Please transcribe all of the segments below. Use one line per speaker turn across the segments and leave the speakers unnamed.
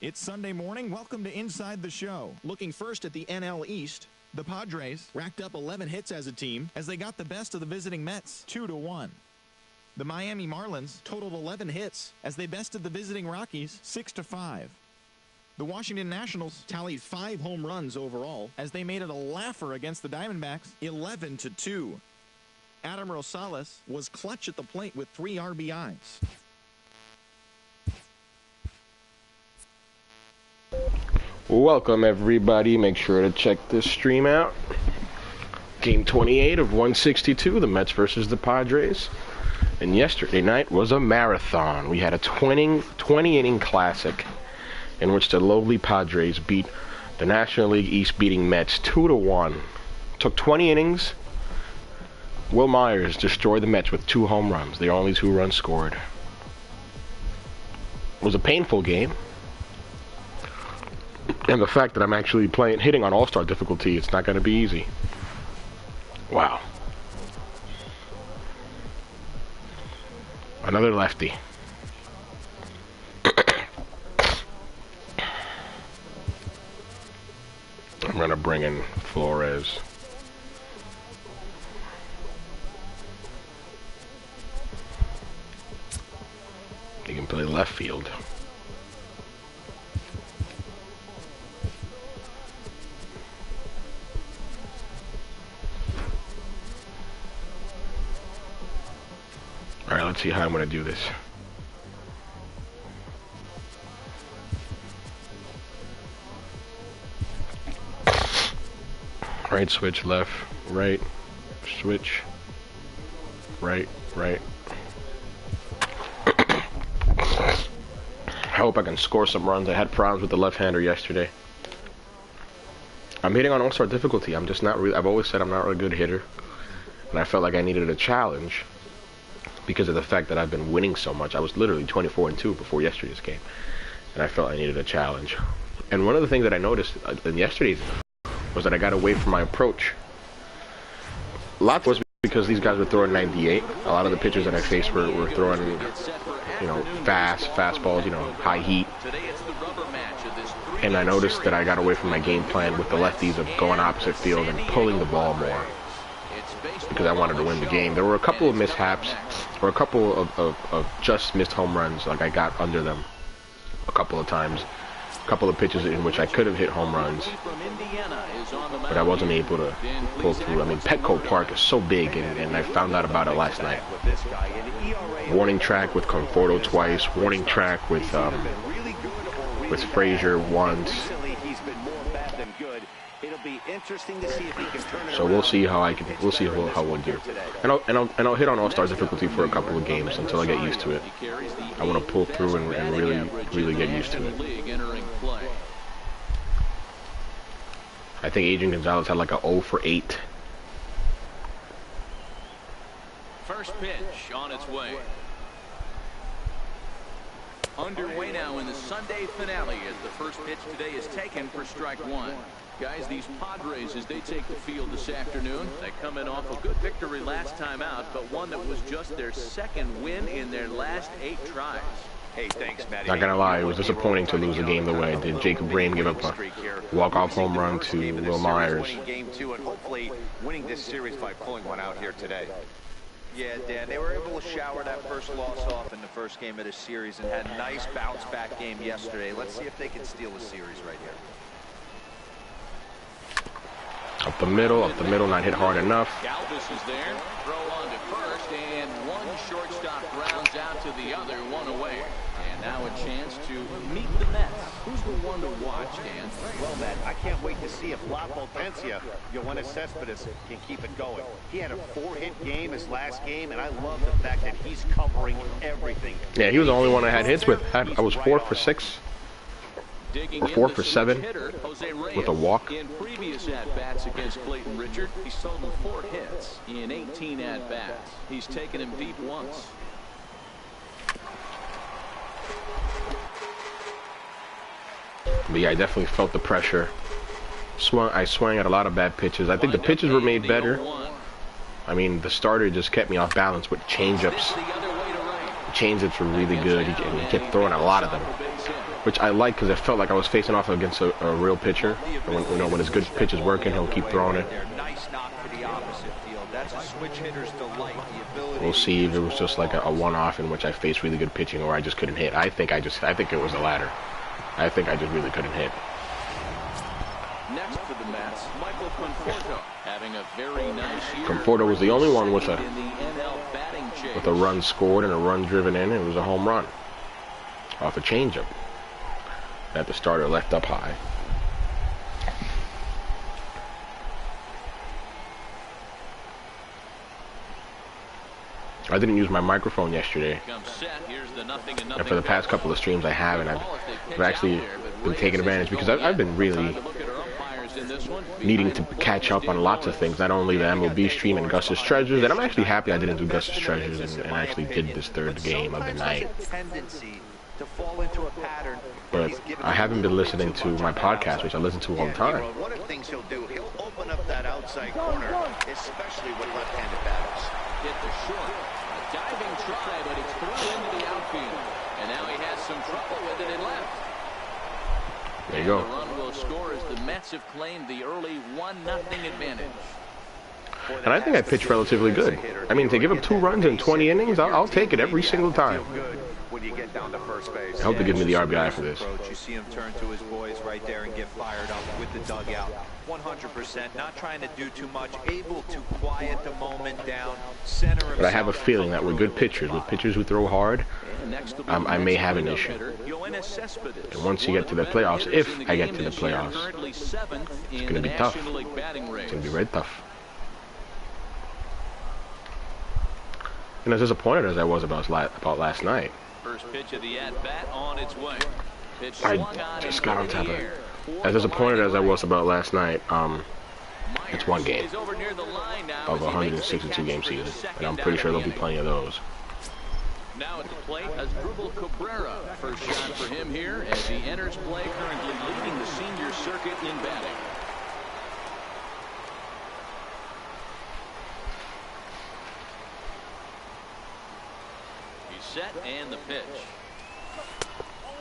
It's Sunday morning. Welcome to Inside the Show. Looking first at the NL East, the Padres racked up 11 hits as a team as they got the best of the visiting Mets 2-1. The Miami Marlins totaled 11 hits as they bested the visiting Rockies 6-5. The Washington Nationals tallied 5 home runs overall as they made it a laugher against the Diamondbacks 11-2. Adam Rosales was clutch at the plate with 3 RBIs.
Welcome everybody, make sure to check this stream out. Game 28 of 162, the Mets versus the Padres. And yesterday night was a marathon. We had a 20 inning classic in which the lowly Padres beat the National League East beating Mets 2-1. Took 20 innings. Will Myers destroyed the Mets with 2 home runs, the only 2 runs scored. It was a painful game. And the fact that I'm actually hitting on all-star difficulty, it's not going to be easy. Wow. Another lefty. I'm going to bring in Flores. He can play left field. Alright, let's see how I'm going to do this. Right switch, left, right, switch, right. I hope I can score some runs. I had problems with the left-hander yesterday. I'm hitting on all-star difficulty. I'm just not really, I've always said I'm not a good hitter. And I felt like I needed a challenge because of the fact that I've been winning so much. I was literally 24-2 before yesterday's game. And I felt I needed a challenge. And one of the things that I noticed in yesterday's was that I got away from my approach. A lot was because these guys were throwing 98. A lot of the pitchers that I faced were throwing, you know, fastballs, you know, high heat. And I noticed that I got away from my game plan with the lefties of going opposite field and pulling the ball more because I wanted to win the game. There were a couple of mishaps or a couple of just missed home runs. Like I got under them a couple of times. A couple of pitches in which I could have hit home runs, but I wasn't able to pull through. I mean, Petco Park is so big, and I found out about it last night. Warning track with Conforto twice. Warning track with Frazier once. So we'll see how we'll see how we'll do. And I'll hit on All-Star difficulty for a couple of games until I get used to it. I want to pull through and really get used to it. I think Adrian Gonzalez had like a 0 for 8.
First pitch on its way. Underway now in the Sunday finale as the first pitch today is taken for strike 1. Guys, these Padres, as they take the field this afternoon, they come in off a good victory last time out, but one that was just their 2nd win in their last 8 tries.
Hey, thanks, Matt.
Not gonna lie, it was disappointing to lose a game the way I did. Jacob Brame gave up a walk-off home run to Will Myers.
Game 2 and hopefully winning this series by pulling one out here today.
Yeah, Dan, they were able to shower that first loss off in the first game of the series and had a nice bounce-back game yesterday. Let's see if they can steal the series right here.
Up the middle, not hit hard enough.
Galvis is there, throw on to first, and one shortstop grounds out to the other, one away. And now a chance to meet the Mets. Who's the one to watch, Dan?
Well, Matt, I can't wait to see if Lapo Pencia, Yoenis Cespedes, can keep it going. He had a 4-hit game his last game, and I love the fact that he's covering everything.
Yeah, he was the only one I had hits with. I was 4 for 6. Or 4 for 7 with a walk.
In previous at-bats against Clayton Richard, he's totaled 4 hits in 18 at-bats. He's taken him deep once.
But yeah, I definitely felt the pressure. I swung at a lot of bad pitches. I think the pitches were made better. I mean, the starter just kept me off balance with changeups. Change-ups were really good. He kept throwing a lot of them, which I like because I felt like I was facing off against a real pitcher. And when his good pitch is working, he'll keep throwing it. We'll see if it was just like a one-off in which I faced really good pitching, or I just couldn't hit. I think it was the latter. I think I just really couldn't hit.
Next for the Mets, Michael Conforto having a very nice year.
Conforto was the only one with a run scored and a run driven in. It was a home run off a changeup that the starter left up high. I didn't use my microphone yesterday, and for the past couple of streams I haven't. I've actually been taking advantage because I've been really needing to catch up on lots of things, not only the MLB stream and Gus's Treasures, and I'm actually happy I didn't do Gus's Treasures and actually did this third game of the night. But I haven't been listening to my podcast, which I listen to all the time.
One of the things he'll do, he'll open up that outside corner, especially with left-handed batters.
Hit the short. A diving try, but it's thrown into the outfield. And now he has some trouble with it in left.
There you go.
The run will score as the Mets have claimed the early 1-0 advantage.
And I think I pitched relatively good. I mean, to give up 2 runs in 20 innings, I'll take it every single time.
When you get down to first base.
I hope they give me the RBI for this.
You see him turn to his boys right there and get fired up with the dugout. 100%, not trying to do too much, able to quiet the moment down, center himself.
But I have a feeling that with good pitchers, with pitchers who throw hard, I may have an issue. And once you get to the playoffs, if I get to the playoffs, it's going to be tough. It's going to be very tough. And as disappointed as I was about last night,
First pitch of the at-bat on its way.
I just got on top of it. As disappointed as I was about last night, it's one game of a 162-game season, and I'm pretty sure there'll be plenty of those.
Now at the plate, Asdrubal Cabrera. First shot for him here as he enters play, currently leading the senior circuit in batting. Set and the pitch.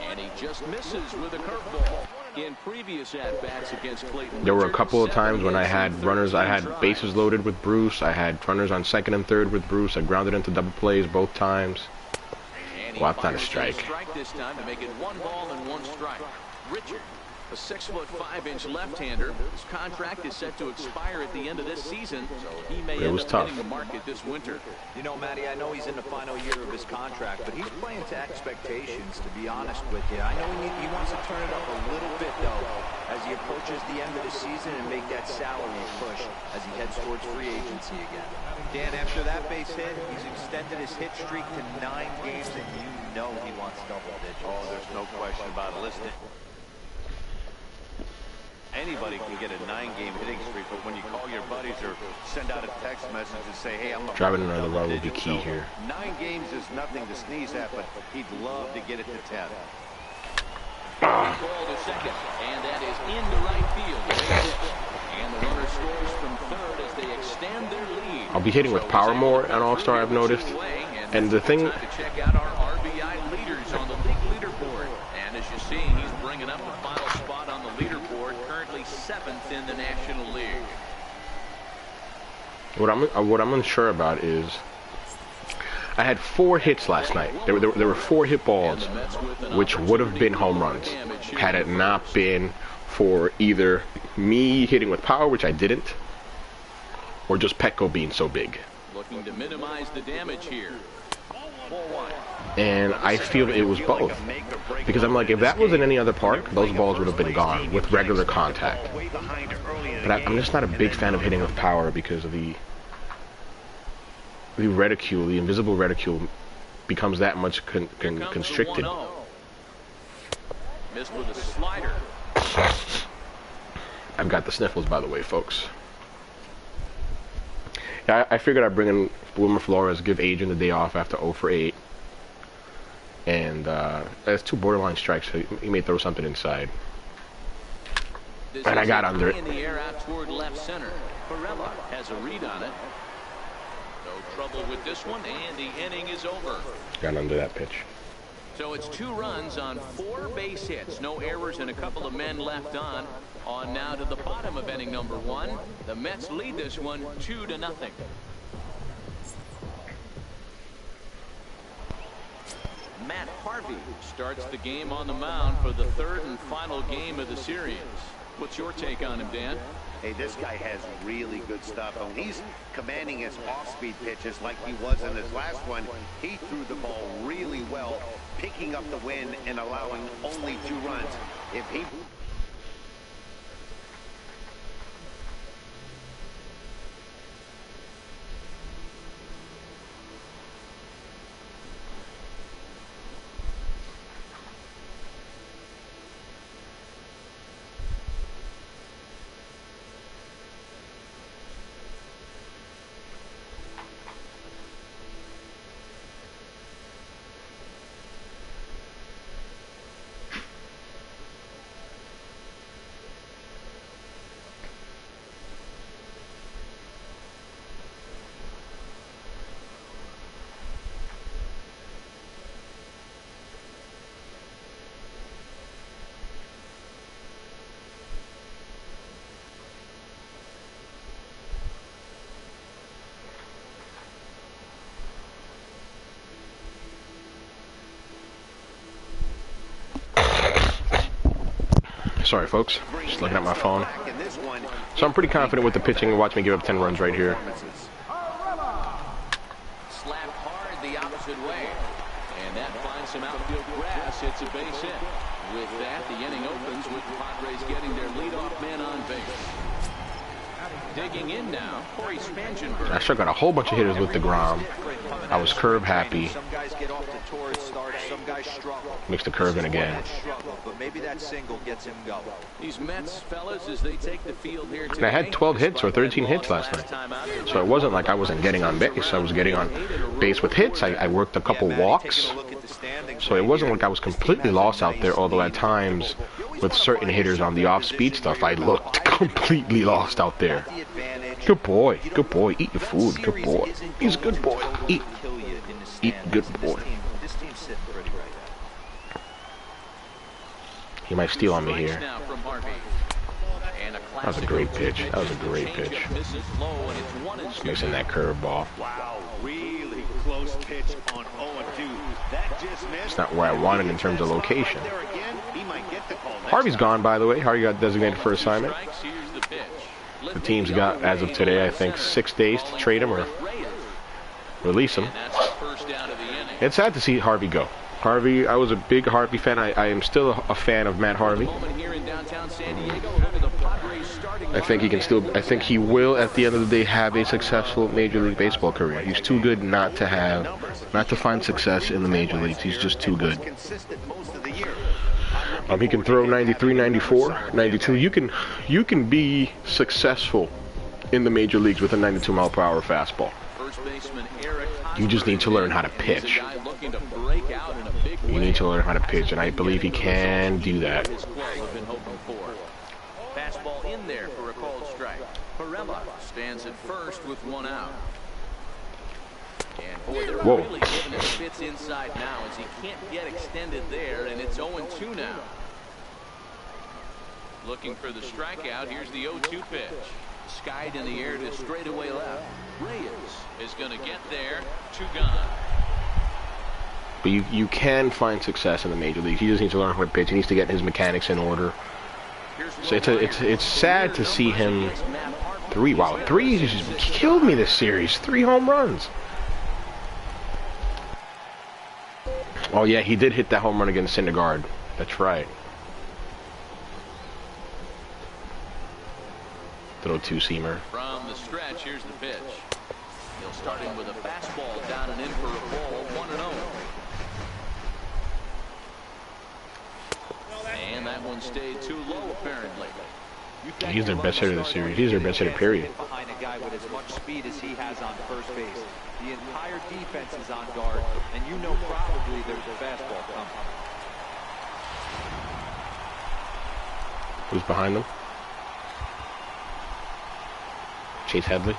And he just misses with a curveball. In previous at-bats against Clayton,
there were a couple of times when I had runners, I had bases loaded with Bruce, I had runners on second and third with Bruce, I grounded into double plays both times. Well, that's not a strike.
This time to make it 1 ball and 1 strike. Richard, a 6'5" left-hander. His contract is set to expire at the end of this season, so he may end up hitting the market this winter.
You know, Matty, I know he's in the final year of his contract, but he's playing to expectations, to be honest with you. I know he wants to turn it up a little bit, though, as he approaches the end of the season and make that salary push as he heads towards free agency again. Dan, after that base hit, he's extended his hit streak to 9 games, and you know he wants double digits.
Oh, there's no question about it. Listen, anybody can get a 9-game hitting streak, but when you call your buddies or send out a text message and say, hey, I'm
driving another run would be key here.
9 games is nothing to sneeze at, but he'd love to get it to 10.
Ball to second, and that is into right field. And the runner scores from third as they extend their lead.
I'll be hitting with power more on All-Star, I've noticed. And the thing,
to check out our RBI leaders on the league leaderboard. And as you see, he's bringing up the final spot on the leaderboard, currently 7th in the National League.
what I'm unsure about is I had 4 hits last night. There were 4 hit balls, which would have been home runs had it not been for either me hitting with power, which I didn't, or just Petco being so big.
Looking to minimize the damage here.
And I feel it was both. Because I'm like, if that was in any other park, those balls would have been gone with regular contact. But I'm just not a big fan of hitting with power because of the reticule, the invisible reticule becomes that much constricted.
Missed with a slider.
I've got the sniffles, by the way, folks. Yeah, I figured I'd bring in Wilmer Flores, give Adrian the day off after 0 for 8. And that's 2 borderline strikes, so he may throw something inside. And I got under it.
In the air out toward left center. Perella has a read on it. No trouble with this one, and the inning is over.
Got under that pitch.
So it's 2 runs on 4 base hits. No errors and a couple of men left on. On now to the bottom of inning number 1. The Mets lead this one 2-0. Matt Harvey starts the game on the mound for the 3rd and final game of the series. What's your take on him, Dan?
Hey, this guy has really good stuff. When he's commanding his off-speed pitches like he was in his last one, he threw the ball really well, picking up the win and allowing only 2 runs. If he...
Sorry, folks. Just looking at my phone. So I'm pretty confident with the pitching. Watch me give up 10 runs right here.
Slapped hard the opposite way. And that finds some outfield grass. It's a base hit. With that, the inning opens with the Padres getting their leadoff man on base. Digging in now, Corey Spangenberg.
I sure got a whole bunch of hitters with DeGrom. I was curve happy.
Some guys get off to torrid starts, some guys struggle.
Mixed the curve in again.
But maybe that single gets him going.
These Mets fellas, as they take the field here today.
And I had 12 hits or 13 hits last night. So it wasn't like I wasn't getting on base. I was getting on base with hits. I worked a couple walks. So it wasn't like I was completely lost out there, although at times with certain hitters on the off-speed stuff, I looked completely lost out there. Good boy. Good boy. Eat your food. Good boy. He's a good boy. Eat. Eat, good boy. He might steal on me here. That was a great pitch. That was a great pitch. Just missing that curveball.
Wow, really close pitch on 0-2. That just missed.
It's not where I wanted in terms of location.
There again, he might get the call next
Harvey's
time.
gone, by the way. Harvey got designated for assignment. The team's got, as of today, I think 6 days to trade him or release him. It's sad to see Harvey go. Harvey, I was a big Harvey fan. I am still a fan of Matt Harvey. I think he can still, I think he will at the end of the day have a successful Major League Baseball career. He's too good not to find success in the Major Leagues. He's just too good. He can throw 93, 94, 92. You can be successful in the Major Leagues with a 92-mile-per-hour fastball. You just need to learn how to pitch. You need to learn how to pitch, and I believe he can do that.
Fastball in there for a called strike. Perella stands at first with 1 out. And boy, they're really giving it fits inside now as he can't get extended there, and it's 0-2 now. Looking for the strikeout. Here's the 0-2 pitch. Skied in the air to straightaway left. Reyes is going to get there. 2 gone.
But you can find success in the Major Leagues. He just needs to learn how to pitch. He needs to get his mechanics in order. So it's sad to see him 3. Wow, 3 just killed me this series. 3 home runs. Oh yeah, he did hit that home run against Syndergaard. That's right. Throw 2-seamer.
From the stretch, here's the pitch. He'll start him with a fastball down and in for a ball. 1-0. And that one stayed too low, apparently.
He's their best hitter of the series. He's their best hitter, period.
Behind a guy with as much speed as he has on first base. The entire defense is on guard, and you know probably there's a fastball coming.
Who's behind them? Chase Headley.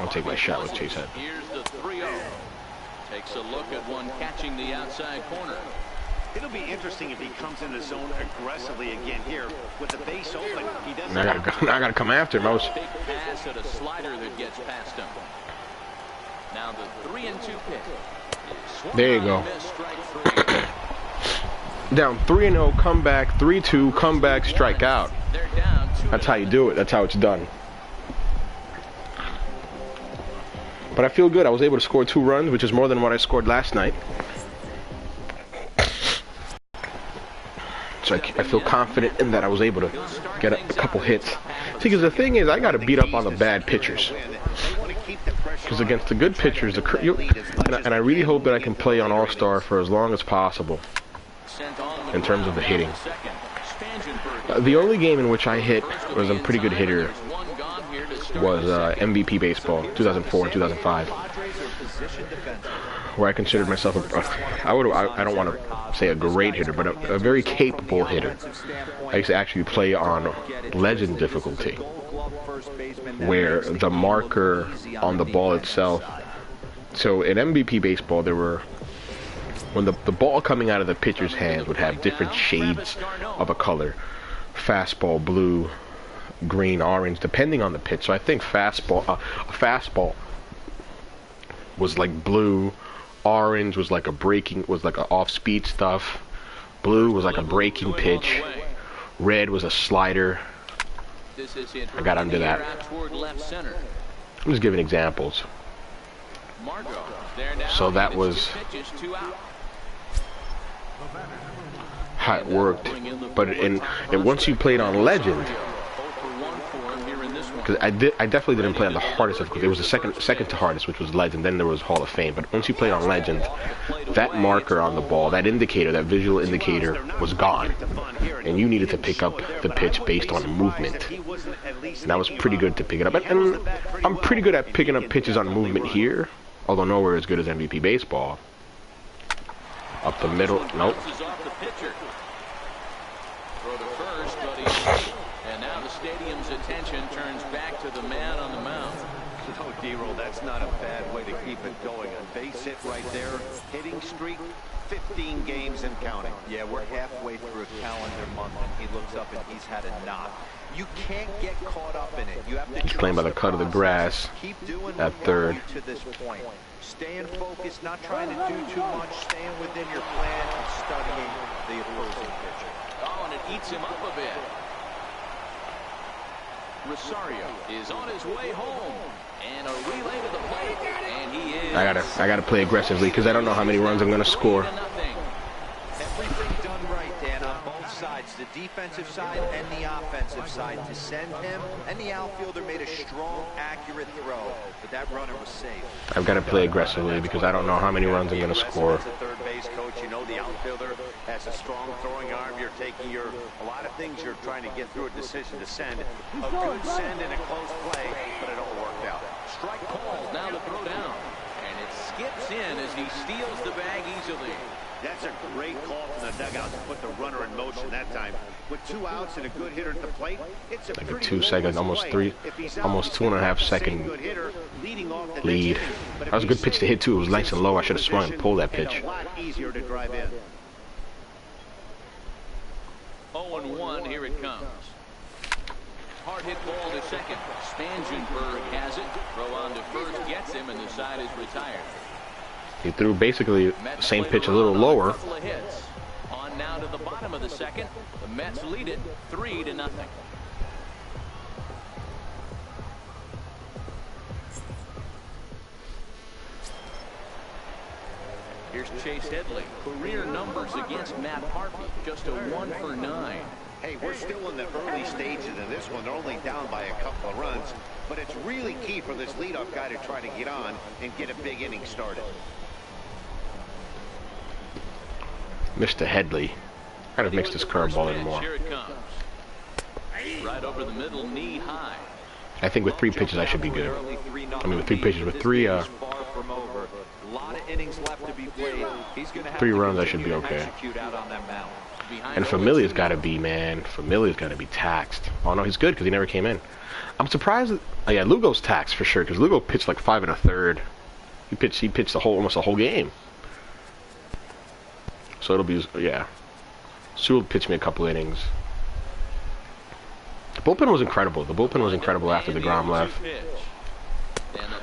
I'll take my shot with Chase Head.
Here's the 3-0. Takes a look at one catching the outside corner.
It'll be interesting if he comes in the zone aggressively again here with the base open. He doesn't.
I gotta come after him.
Big pass at a slider that gets past him. Now the 3-2 pitch.
There you go. Down 3-0, come back, 3-2, come back, strike out. That's how you do it. That's how it's done. But I feel good. I was able to score 2 runs, which is more than what I scored last night. So I feel confident in that I was able to get a couple hits. See, because the thing is, I got to beat up on the bad pitchers. Because against the good pitchers, and I really hope that I can play on All-Star for as long as possible in terms of the hitting. The only game in which I hit was a pretty good hitter was MVP Baseball, 2004 and 2005, where I considered myself I don't want to say a great hitter, but a very capable hitter. I used to actually play on Legend difficulty, where the marker on the ball itself. So in MVP Baseball, there were, when the ball coming out of the pitcher's hands would have different shades of a color: fastball, blue, green, orange, depending on the pitch. So I think a fastball was like blue, orange was like a off-speed stuff, blue was like a breaking pitch, red was a slider. I got under that. I'm just giving examples. So that was how it worked. But once you played on Legend, because I definitely didn't play on the hardest difficulty. It was the second to hardest, which was Legend. Then there was Hall of Fame. But once you played on Legend, that marker on the ball, that indicator, that visual indicator, was gone, and you needed to pick up the pitch based on movement. And I was pretty good to pick it up. And I'm pretty good at picking up pitches on movement here, although nowhere as good as MVP Baseball. Up the middle, nope.
Stadium's attention turns back to the man on the mound.
No, D-roll, that's not a bad way to keep it going. A base hit right there, hitting streak, 15 games and counting.
Yeah, we're halfway through a calendar month, and he looks up and he's had a knock. You can't get caught up in it. You have to.
He's playing by the cut of the grass.
Keep doing
at third.
To this point, staying focused, not trying to do too much, staying within your plan, and studying the opposing pitcher.
Oh, and it eats him up a bit. Rosario is on his way home, and a relay to the plate, and he is.
I gotta play aggressively because I don't know how many runs I'm gonna score.
Everything done right, Dan, on both sides, the defensive side and the offensive side, to send him, and the outfielder made a strong, accurate throw, but that runner was safe.
I've got to play aggressively because I don't know how many runs I'm gonna score.
As a third base coach, you know the outfielder has a strong throwing arm. You're taking a lot of things you're trying to get through a decision to send. A good send in a close play, but it all worked out.
Strike calls, now the throw down, and it skips in as he steals the bag easily.
That's a great call from the dugout to put the runner in motion that time. With 2 outs and a good hitter at the plate, it's a
like
pretty
2 seconds, almost 2.5 second lead. That was a good pitch to hit too. It was nice and low. I should have swung and pulled that pitch.
A lot easier to drive in.
0-1, here it comes. Hard hit ball to second. Spangenberg has it. Throw on to first, gets him, and the side is retired.
He threw basically the same pitch a little lower.
On now to the bottom of the second. The Mets lead it 3-0. Here's Chase Headley. Career numbers against Matt Harvey. Just a 1 for 9.
Hey, we're still in the early stages of this one. They're only down by a couple of runs. But it's really key for this leadoff guy to try to get on and get a big inning started.
Mr. Headley. Kind of mixed his curveball in more.
Here it comes. Right over the middle, knee high.
I think with 3 pitches I should be good. I mean with 3 pitches, with 3 3 runs I should be okay.
behind.
And Familia's got to be, man. Familia's got to be taxed. Oh no, he's good because he never came in. I'm surprised. Oh yeah, Lugo's taxed for sure because Lugo pitched like 5 1/3. He pitched almost the whole game. So it'll be, yeah. Sewell pitched me a couple innings. The bullpen was incredible. The bullpen was incredible after DeGrom left.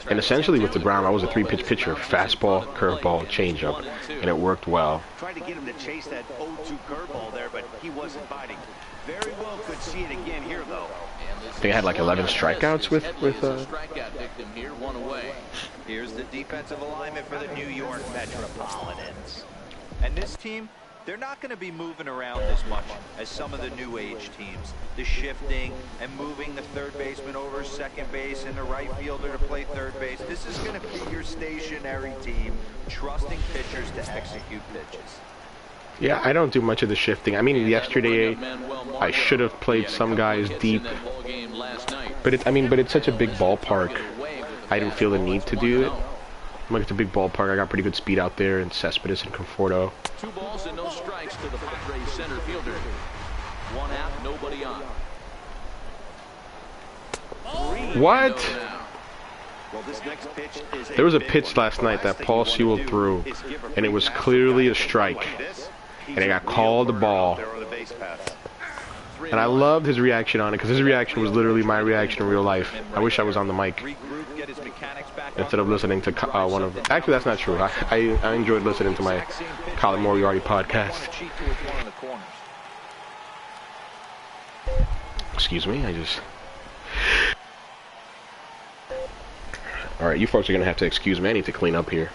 And essentially with DeGrom, I was a 3-pitch pitcher: fastball, curveball, changeup, and it worked well.
Tried to get him to chase that 0-2 curveball there, but he wasn't biting. Very well could see it again here, though.
I think I had like 11 strikeouts with
Here's the defensive alignment for the New York Metropolitans. And this team, they're not going to be moving around as much as some of the new age teams. The shifting and moving the third baseman over second base and the right fielder to play third base. This is going to be your stationary team, trusting pitchers to execute pitches.
Yeah, I don't do much of the shifting. I mean, yesterday I should have played some guys deep, but it's such a big ballpark. I didn't feel the need to do it. Like, it's a big ballpark. I got pretty good speed out there in Cespedes and Conforto.
2 balls and no strikes to the Padres center fielder. 1 out, nobody on.
What?
Well, this next pitch is
There was a pitch last night that Paul Sewell threw, and it was clearly a strike, and it got called a ball. And I loved his reaction on it because his reaction was literally my reaction in real life. I wish I was on the mic instead of listening to one of. Actually, that's not true. I enjoyed listening to my Colin Moriarty podcast. Excuse me, All right, you folks are gonna have to excuse me. I need to clean up here.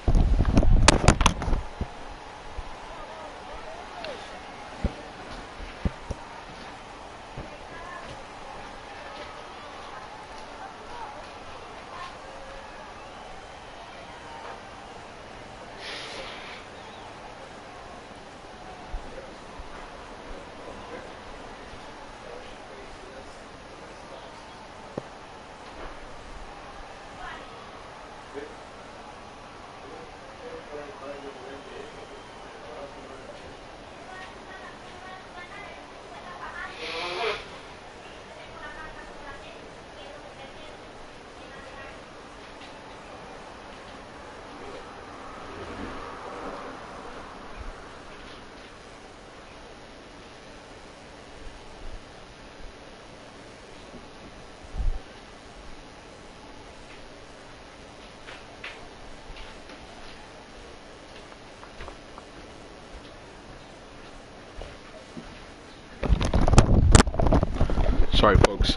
Sorry, folks.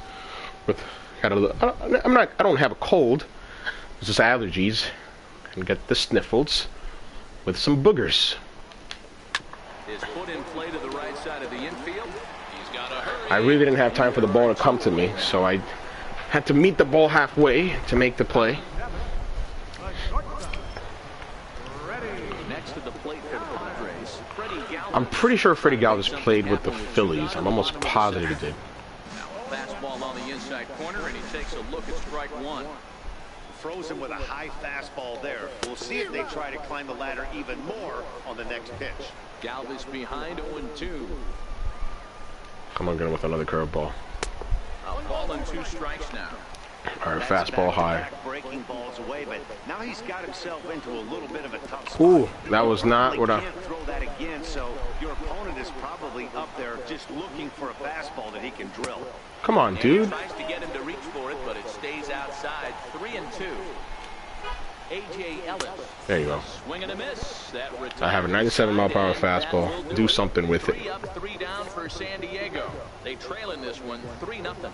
I don't have a cold. It's just allergies, and get the sniffles with some boogers.
His foot in play to the right side of the infield. He's got a hurry.
I really didn't have time for the ball to come to me, so I had to meet the ball halfway to make the play.
Next to the plate for the Padres, Freddie Galvis.
I'm pretty sure Freddie Galvis played with the Phillies. I'm almost positive he did.
Fastball on the inside corner, and he takes a look at strike 1.
Frozen with a high fastball there. We'll see if they try to climb the ladder even more on the next pitch.
Galvis behind 0-2.
Come on, get him with another curveball.
Ball and 2 strikes now.
All right, fastball high.
Breaking balls away, but now he's got himself into a little bit of a tough spot.
Ooh, that was not what I.
Can't throw that again, so your opponent is probably up there just looking for a fastball that he can drill.
Come on, dude.
Tries to get him to reach for it, but it stays outside. 3-2. AJ Ellis.
There you go.
Swing and a miss. That
I have a 97-mile-per-hour fastball. Do something with it.
3 up, 3 down for San Diego. They trail in this one, 3-0.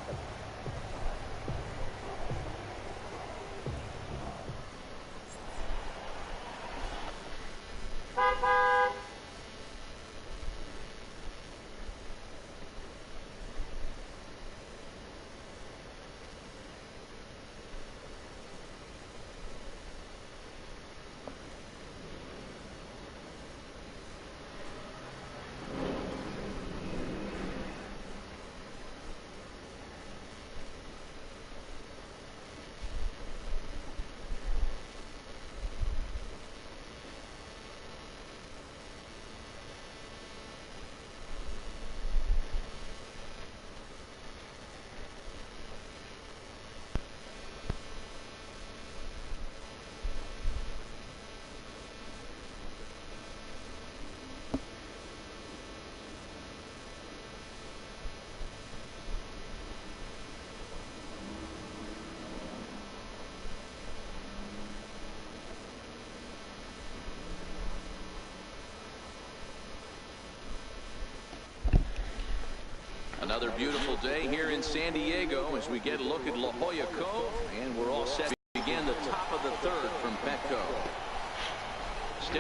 Another beautiful day here in San Diego as we get a look at La Jolla Cove, and we're all set to begin the top of the third from Petco.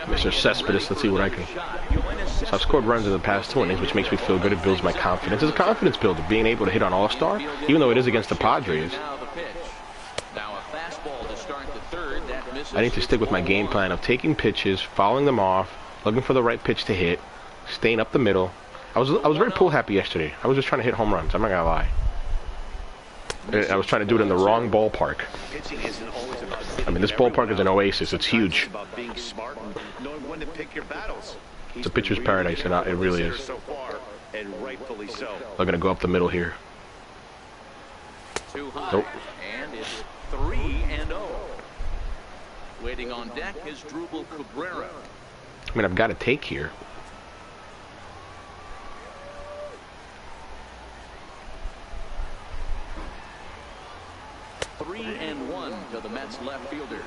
Mr. Cespedes, let's see what I can. So I've scored runs in the past 2 innings, which makes me feel good. It builds my confidence. It's a confidence builder, being able to hit on All-Star, even though it is against the Padres. I need to stick with my game plan of taking pitches, fouling them off, looking for the right pitch to hit, staying up the middle. I was very pull happy yesterday. I was just trying to hit home runs. I'm not gonna lie. I was trying to do it in the wrong ballpark. I mean, this ballpark is an oasis. It's huge. It's a pitcher's paradise, and it really is. I'm gonna go up the middle here. Nope.
And it's 3-0. Waiting on deck is Drupal Cabrera.
I mean, I've got to take here.
And 1 to the Mets left fielder.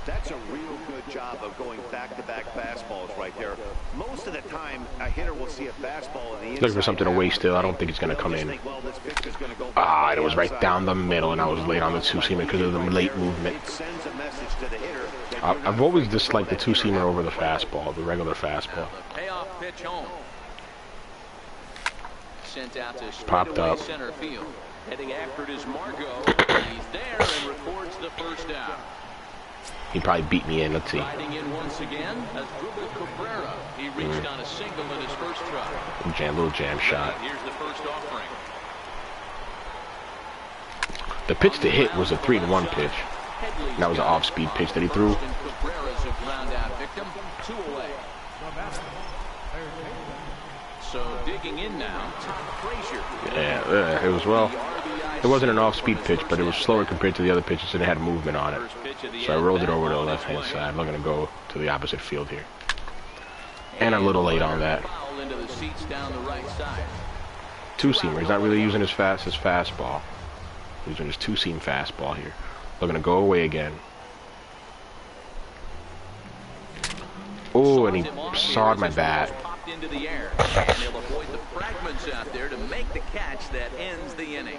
That's a real good job of going back-to-back fastballs right there. Most of the time, a hitter will see a fastball in the inside.
Looking for something away still. I don't think it's going to come in. Ah, it was right down the middle, and I was late on the two-seamer because of the late movement. I've always disliked the two-seamer over the fastball, the regular fastball.
Payoff pitch home. Sent out to
popped up.
Center field. Heading after it is Margot. He's there and records the first out.
He probably beat me in. Let's see.
Riding in once again as Drupal Cabrera. He reached on a single in his first try.
Little jam shot.
Here's the first offering.
The pitch to hit was a 3-1 pitch. And that was an off-speed pitch that he threw.
Cabrera's a ground out victim. 2 away. So digging in now, Todd Frazier.
Yeah, it was well. It wasn't an off-speed pitch, but it was slower compared to the other pitches, and it had movement on it. So I rolled it over to the left-hand side. I'm going to go to the opposite field here. And I'm a little late on that. Two-seamer. He's not really using his fastball. He's using his two-seam fastball here. We're going to go away again. Oh, and he sawed my bat.
Into the air, and they'll avoid the fragments out there to make the catch that ends the inning.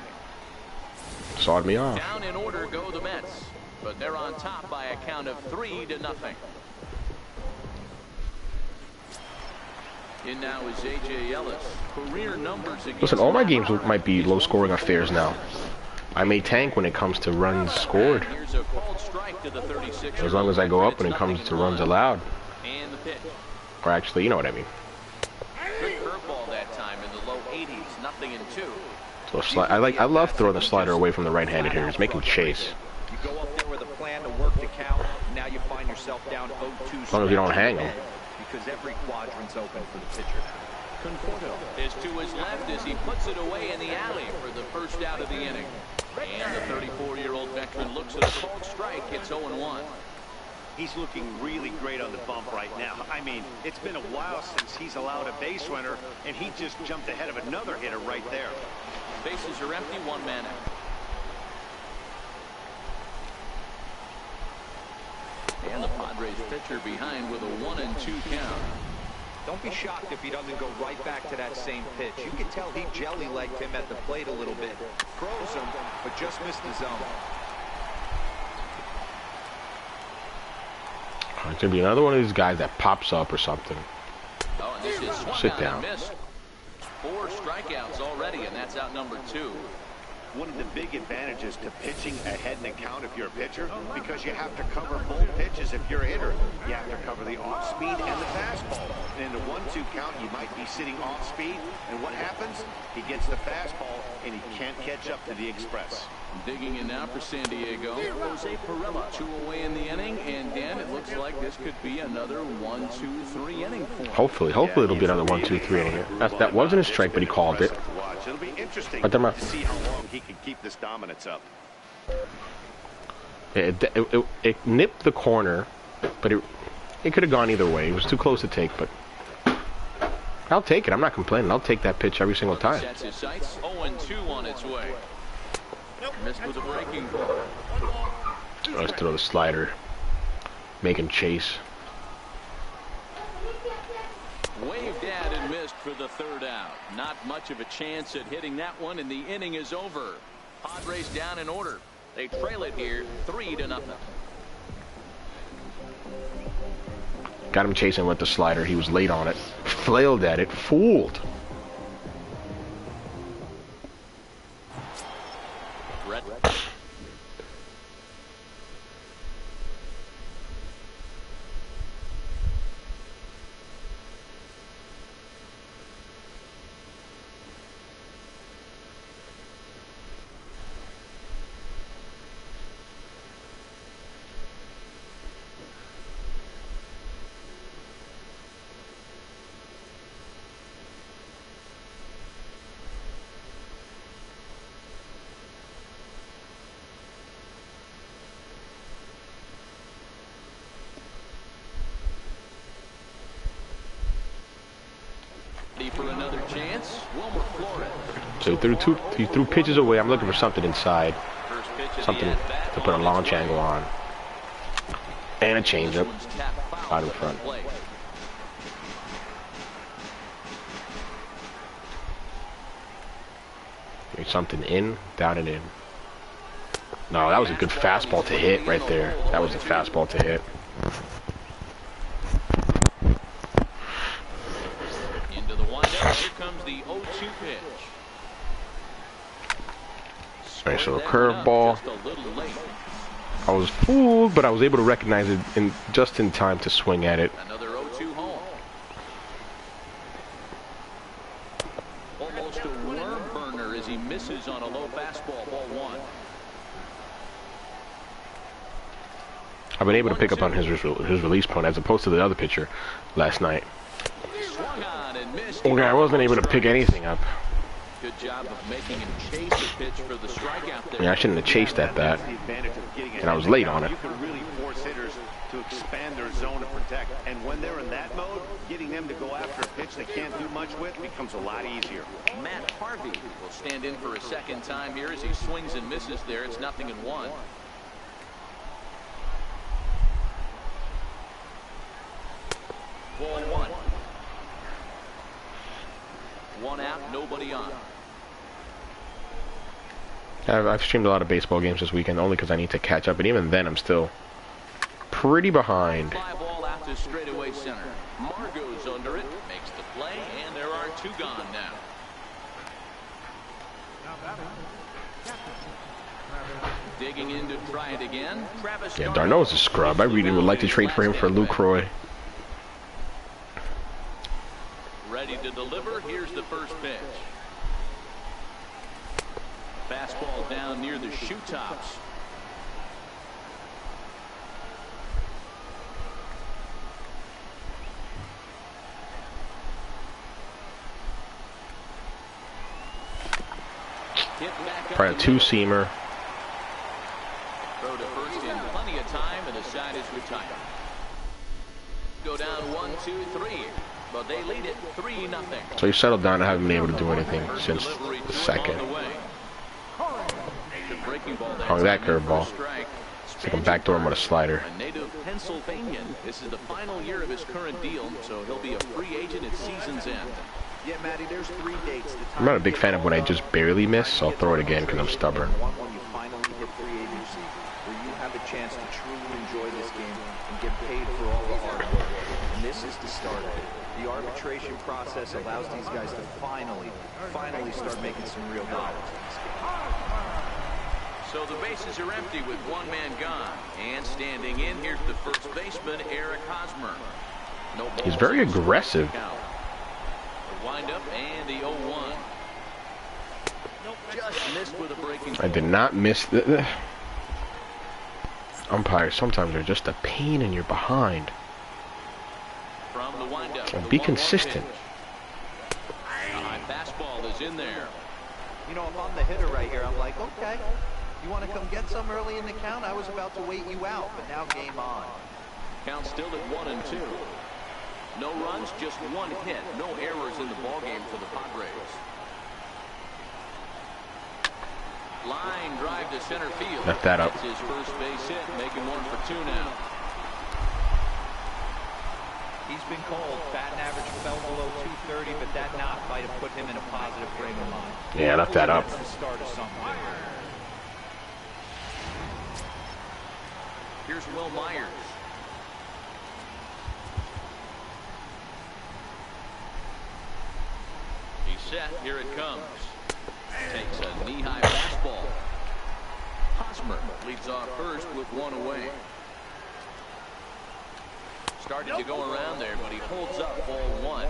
Sawed me off.
Down in order go the Mets, but they're on top by a count of 3-0. In now is A.J. Ellis. Career numbers against.
Listen, all my games might be low-scoring affairs now. I may tank when it comes to runs scored.
Here's a called strike to the 36.
As long as I go up when it comes to runs allowed.
And the pitch.
Or actually, you know what I mean.
Good curveball that time in the low 80s, 0-2.
So I love throwing the slider away from the right-handed hitters, making chase.
You go up there with a plan to work the count. Now you find yourself down 0-2.
As long as you don't hang them.
Because every quadrant's open for the pitcher now.
Conforto is to his left as he puts it away in the alley for the first out of the inning. And the 34-year-old veteran looks at a called strike. It's 0-1.
He's looking really great on the bump right now. I mean, it's been a while since he's allowed a base runner, and he just jumped ahead of another hitter right there.
Bases are empty, 1 man out. And the Padres pitcher behind with a 1-2 count.
Don't be shocked if he doesn't go right back to that same pitch. You can tell he jelly-legged him at the plate a little bit. Froze him, but just missed the zone.
It's going to be another one of these guys that pops up or something.
Oh, and this is
sit down.
4 strikeouts already, and that's out number 2.
One of the big advantages to pitching ahead in the count if you're a pitcher, because you have to cover both pitches if you're a hitter. You have to cover the off-speed and the fastball. And in the 1-2 count, you might be sitting off-speed, and what happens? He gets the fastball, and he can't catch up to the express.
Digging in now for San Diego, Jose Perella. 2 away in the inning, and Dan, it looks like this could be another 1-2-3 inning for him.
Hopefully it'll be another 1-2-3 inning here. That wasn't a strike, but he called it.
It'll be interesting
But
to see how long he can keep this dominance up.
It nipped the corner, but it could have gone either way. It was too close to take, but I'll take it. I'm not complaining. I'll take that pitch every single time.
Sets his sights. 0-2 on its way. Missed with a breaking ball.
Let's throw the slider. Make him chase.
Waved at and missed for the third out. Not much of a chance at hitting that one, and the inning is over. Padres down in order. They trail it here 3-0.
Got him chasing with the slider. He was late on it. Flailed at it. Fooled.
Brett. For another chance,
so he threw pitches away. I'm looking for something inside, something to put a launch angle on, and a changeup out in front. Here's something in, down and in. No, that was a good fastball to hit right there. That was a fastball to hit.
Here comes the 0-2 pitch.
Nice little curveball. I was fooled, but I was able to recognize it just in time to swing at it.
Another 0-2 home. Almost a worm burner as he misses on a low fastball, ball one.
I've been able to pick up on his release point as opposed to the other pitcher last night. Okay, I wasn't able to pick anything up.
Good job of making him chase the pitch for the strikeout there.
Yeah, I shouldn't have chased at that. And I was late on it.
You can really force hitters to expand their zone to protect. And when they're in that mode, getting them to go after a pitch they can't do much with becomes a lot easier.
Matt Harvey will stand in for a second time here as he swings and misses there. It's 0-1. Ball one. One out, nobody on.
I've streamed a lot of baseball games this weekend only because I need to catch up, and even then I'm still pretty behind.
Fly ball out to straightaway center. Margo's under it, makes the play, and there are two gone now. Digging in to try it again.
Yeah, Darno's a scrub. I really would like to trade for him for Luke Roy.
Ready to deliver. Here's the first pitch. Fastball down near the shoe tops.
Probably a two-seamer.
Throw to first in plenty of time, and the side is retired. Go down 1-2-3. But they lead it 3-0.
So he settled down. I haven't been able to do anything since the second. Hung that curveball. Take him backdoor him with a slider.
A native Pennsylvanian. This is the final year of his current deal, so he'll be a free agent at season's end.
Yeah, Matty, there's 3 dates.
I'm not a big fan of when I just barely miss, so I'll throw it again because I'm stubborn.
When you finally hit free agency, where you have a chance to truly enjoy this game and get paid for all the hard work. And this is the start of it. The arbitration process allows these guys to finally start making some real dollars in this game.
So the bases are empty with one man gone. And standing in, here's the first baseman, Eric Hosmer. No balls.
He's very aggressive.
The windup and the 0-1. Just missed with a breaking ball.
I did not miss the umpires. Sometimes they're just a pain in your behind.
From the windup,
and be consistent.
High fastball is in there.
You know, if I'm the hitter right here, I'm like, okay, you want to come get some early in the count? I was about to wait you out, but now game on.
Count still at 1-2. No runs, just one hit. No errors in the ballgame for the Padres. Line drive to center field.
Left that up.
That's his first base hit, making 1 for 2 now.
He's been cold. Batting average fell below 230, but that knock might have put him in a positive frame of mind.
Yeah, left that up.
That's the start of something new.
Here's Will Myers. He's set. Here it comes. Takes a knee-high fastball. Hosmer leads off first with one away. Started to go around there, but he holds up ball one.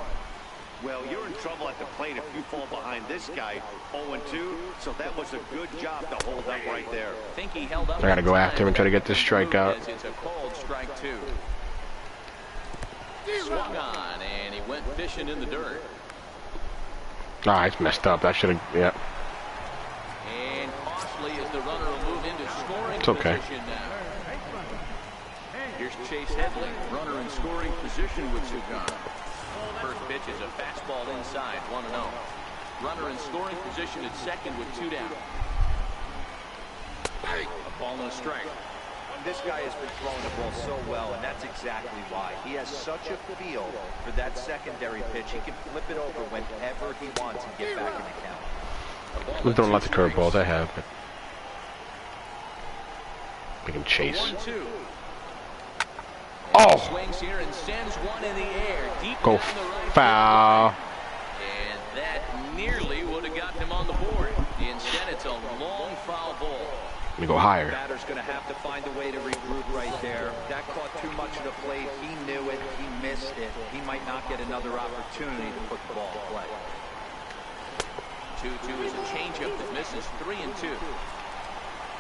Well, you're in trouble at the plate if you fall behind this guy 0-2, so that was a good job to hold up right there.
Think he held up.
I gotta go after him and try to get this strikeout.
It's a called strike two. Swung on, and he went fishing in the dirt.
Ah, it's messed up. That should have, yeah.
And costly as the runner will move into scoring
It's okay.
position now. Here's Chase Headley, runner in scoring position with two gone. First pitch is a fastball inside, 1-0. Runner in scoring position at second with two down. A ball and a strike.
This guy has been throwing the ball so well, and that's exactly why. He has such a feel for that secondary pitch. He can flip it over whenever he wants and get back in the count.
We've thrown lots of curveballs. I have. But we can chase.
1-2.
Oh!
Swings here and sends one in the air. Deep
Go
down the right
foul.
field. And that nearly would have gotten him on the board. Instead, it's a long foul ball.
Let me go higher.
Batter's going to have to find a way to regroup right there. That caught too much of the plate. He knew it. He missed it. He might not get another opportunity to put the ball in play.
2-2 is a changeup that misses 3-2.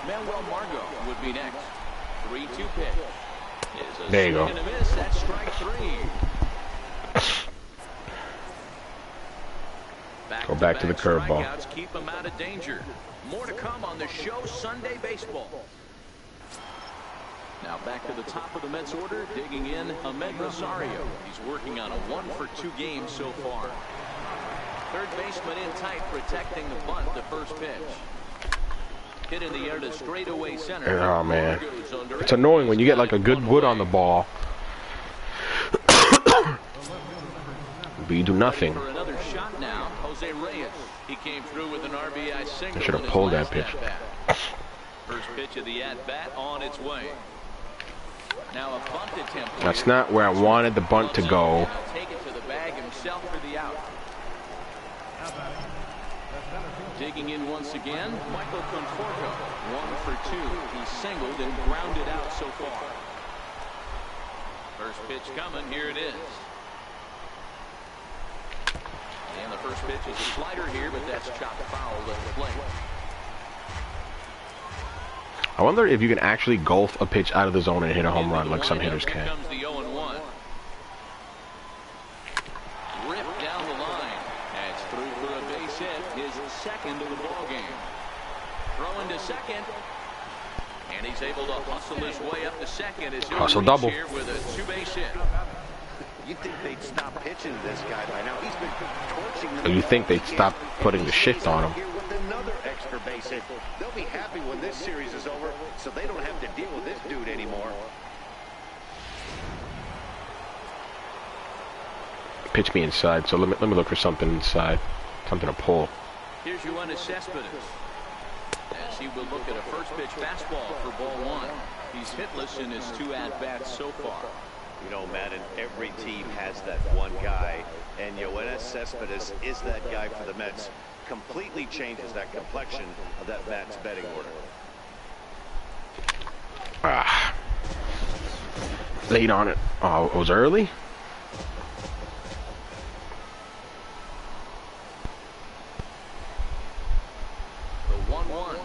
Manuel Margot would be next. 3-2 pitch.
There you go.
And a miss. That's strike three.
Go back to the curveball.
Strikeouts keep him out of danger. More to come on the show Sunday Baseball. Now back to the top of the Mets order, digging in Ahmed Rosario. He's working on a 1-for-2 game so far. Third baseman in tight, protecting the bunt, the first pitch. Hit in the air to straightaway center.
Oh man, it's annoying when you get like a good wood on the ball, but you do nothing.
For another shot now, Jose Reyes. He came through with an RBI single.
I should have pulled that pitch.
First pitch of the at-bat on its way. Now a bunt attempt.
That's not where I wanted the bunt to go.
Take it to the bag himself for the out. Digging in once again, Michael Conforto. 1-for-2. He's singled and grounded out so far. First pitch coming. Here it is. And the first pitch is a slider here, but that's chopped foul at the plate.
I wonder if you can actually golf a pitch out of the zone and hit a home run like some hitters can.
Here comes the 0-1. Ripped down the line. That's through for a base hit. His second of the ball game. Throwing to second. And he's able to hustle his way up to second as he'll
Hustle
reach
double.
here with a two-base hit.
You'd think they'd stop pitching to this guy by now. He's been torching them.
You think they'd stop putting the shift on him.
Here with another extra base hit. They'll be happy when this series is over, so they don't have to deal with this dude anymore.
Pitch me inside, so let me look for something inside, something to pull.
Here's Yoenis Cespedes as he will look at a first pitch fastball for ball one. He's hitless in his two at-bats so far.
You know, Madden, every team has that one guy, and Yoenis Cespedes is that guy for the Mets. Completely changes that complexion of that Mets betting order.
Ah, late on it. Oh, it was early.
The 1-1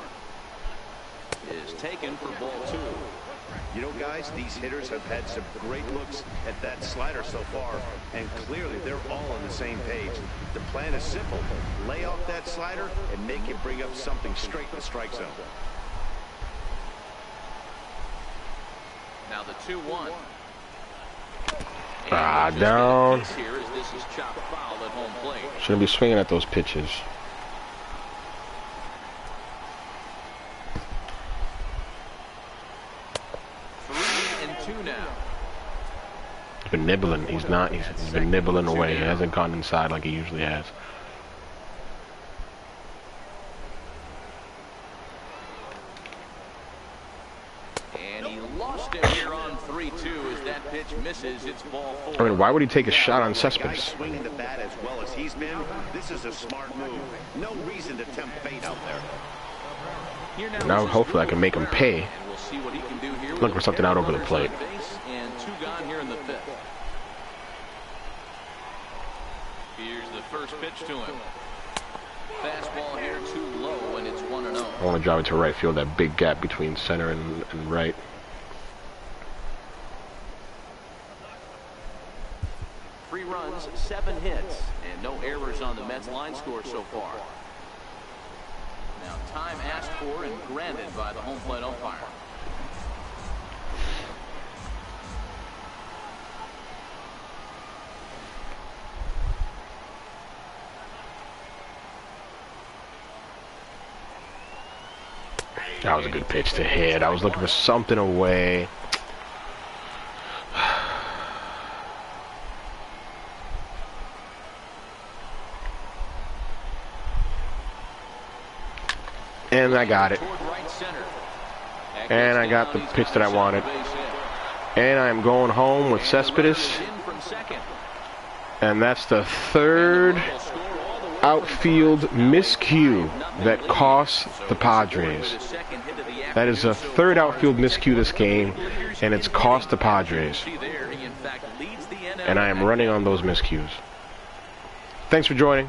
is taken for ball two.
You know, guys, these hitters have had some great looks at that slider so far, and clearly they're all on the same page. The plan is simple. Lay off that slider and make him bring up something straight in the strike zone.
Now the 2-1.
Ah, down.
Here as this is chopped foul at home plate.
Shouldn't be swinging at those pitches.
3-2 now.
He's been nibbling. He's been nibbling away. He hasn't gone inside like he usually has.
And he lost it here on 3-2 as that pitch misses. It's ball 4.
I mean, why would he take a shot on Cespedes?
Swinging the bat as well as he's been. This is a smart move. No reason to tempt fate out there.
Now hopefully I can make him pay. Looking for something out over the plate.
And 2 gone here in the 5th. Here's the first pitch to him. Fastball here too low, and it's 1-0.
I want to drive it to right field, that big gap between center and right.
Three runs, 7 hits, and no errors on the Mets line score so far. Now time asked for and granted by the home plate umpire.
That was a good pitch to hit. I was looking for something away. And I got it. And I got the pitch that I wanted. And I'm going home with Cespedes. And that's the 3rd outfield miscue that costs the Padres. That is a 3rd outfield miscue this game, and it's cost the Padres. And I am running on those miscues. Thanks for joining.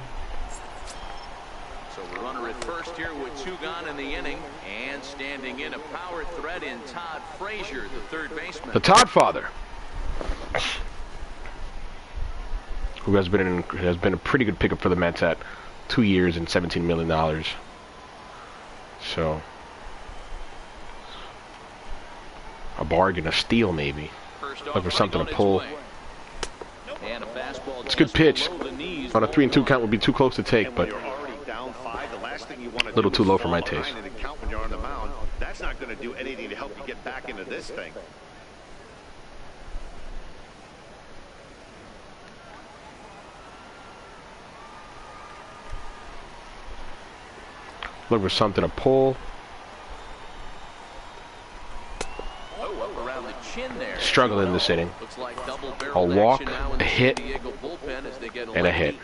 So the runner at first here with 2 gone in the inning, and standing in a power threat in Todd Frazier, the 3rd baseman.
The Todd father, who has been a pretty good pickup for the Mets at 2 years and $17 million. So a bargain, a steal maybe. Look for something to pull. It's a good pitch. On a 3-2 count would be too close to take, but a little too low for my taste.
That's not going to do anything to help you get back into this thing.
Look for something to pull. Struggling this inning. A walk, a hit, and a hit.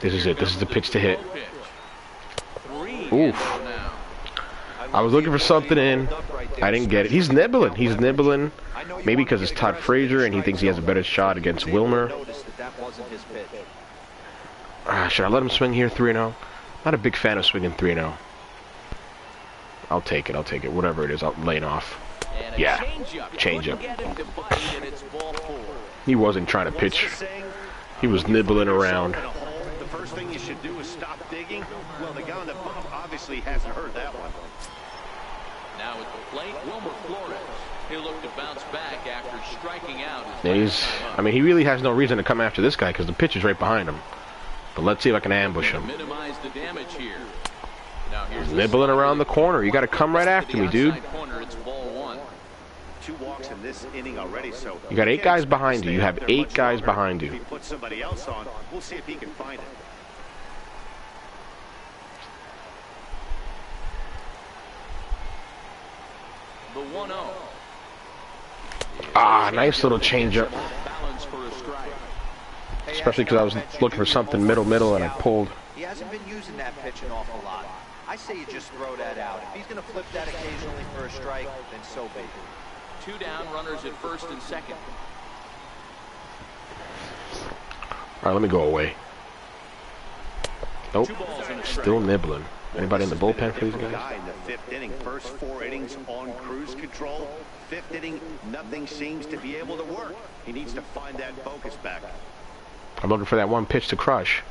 This is it. This is the pitch to hit. Oof. I was looking for something in. I didn't get it. He's nibbling. He's nibbling. Maybe because it's Todd Frazier and he thinks he has a better shot against Wilmer. Should I let him swing here 3-0? Not a big fan of swinging 3-0. I'll take it. I'll take it. Whatever it is, I'll lay it off. Yeah. Change up. He wasn't trying to pitch. He was nibbling around.
The first thing you should do is stop digging. Well, the guy on the bump obviously hasn't heard that one.
Now at the plate, Wilmer Flores. He'll look to bounce back after striking out.
I mean, he really has no reason to come after this guy because the pitch is right behind him. But let's see if I can ambush him.
Minimize the damage here.
He's nibbling around the corner. You got to come right after me, dude.
It's ball 1.
2 walks in this inning already, so
you got 8 guys behind you. You have 8 guys behind you.
If he puts somebody else on, we'll see if he can find it.
The 1-0.
Nice little changeup. Especially because I was looking for something middle, and I pulled.
He hasn't been using that pitch an awful lot. I say you just throw that out. If he's going to flip that occasionally for a strike, then so be it.
2 down, runners at first and second.
All right, let me go away. Nope, still nibbling. Anybody in the bullpen for these guys?
In the 5th inning, first 4 innings on cruise control. 5th inning, nothing seems to be able to work. He needs to find that focus back.
I'm looking for that one pitch to crush.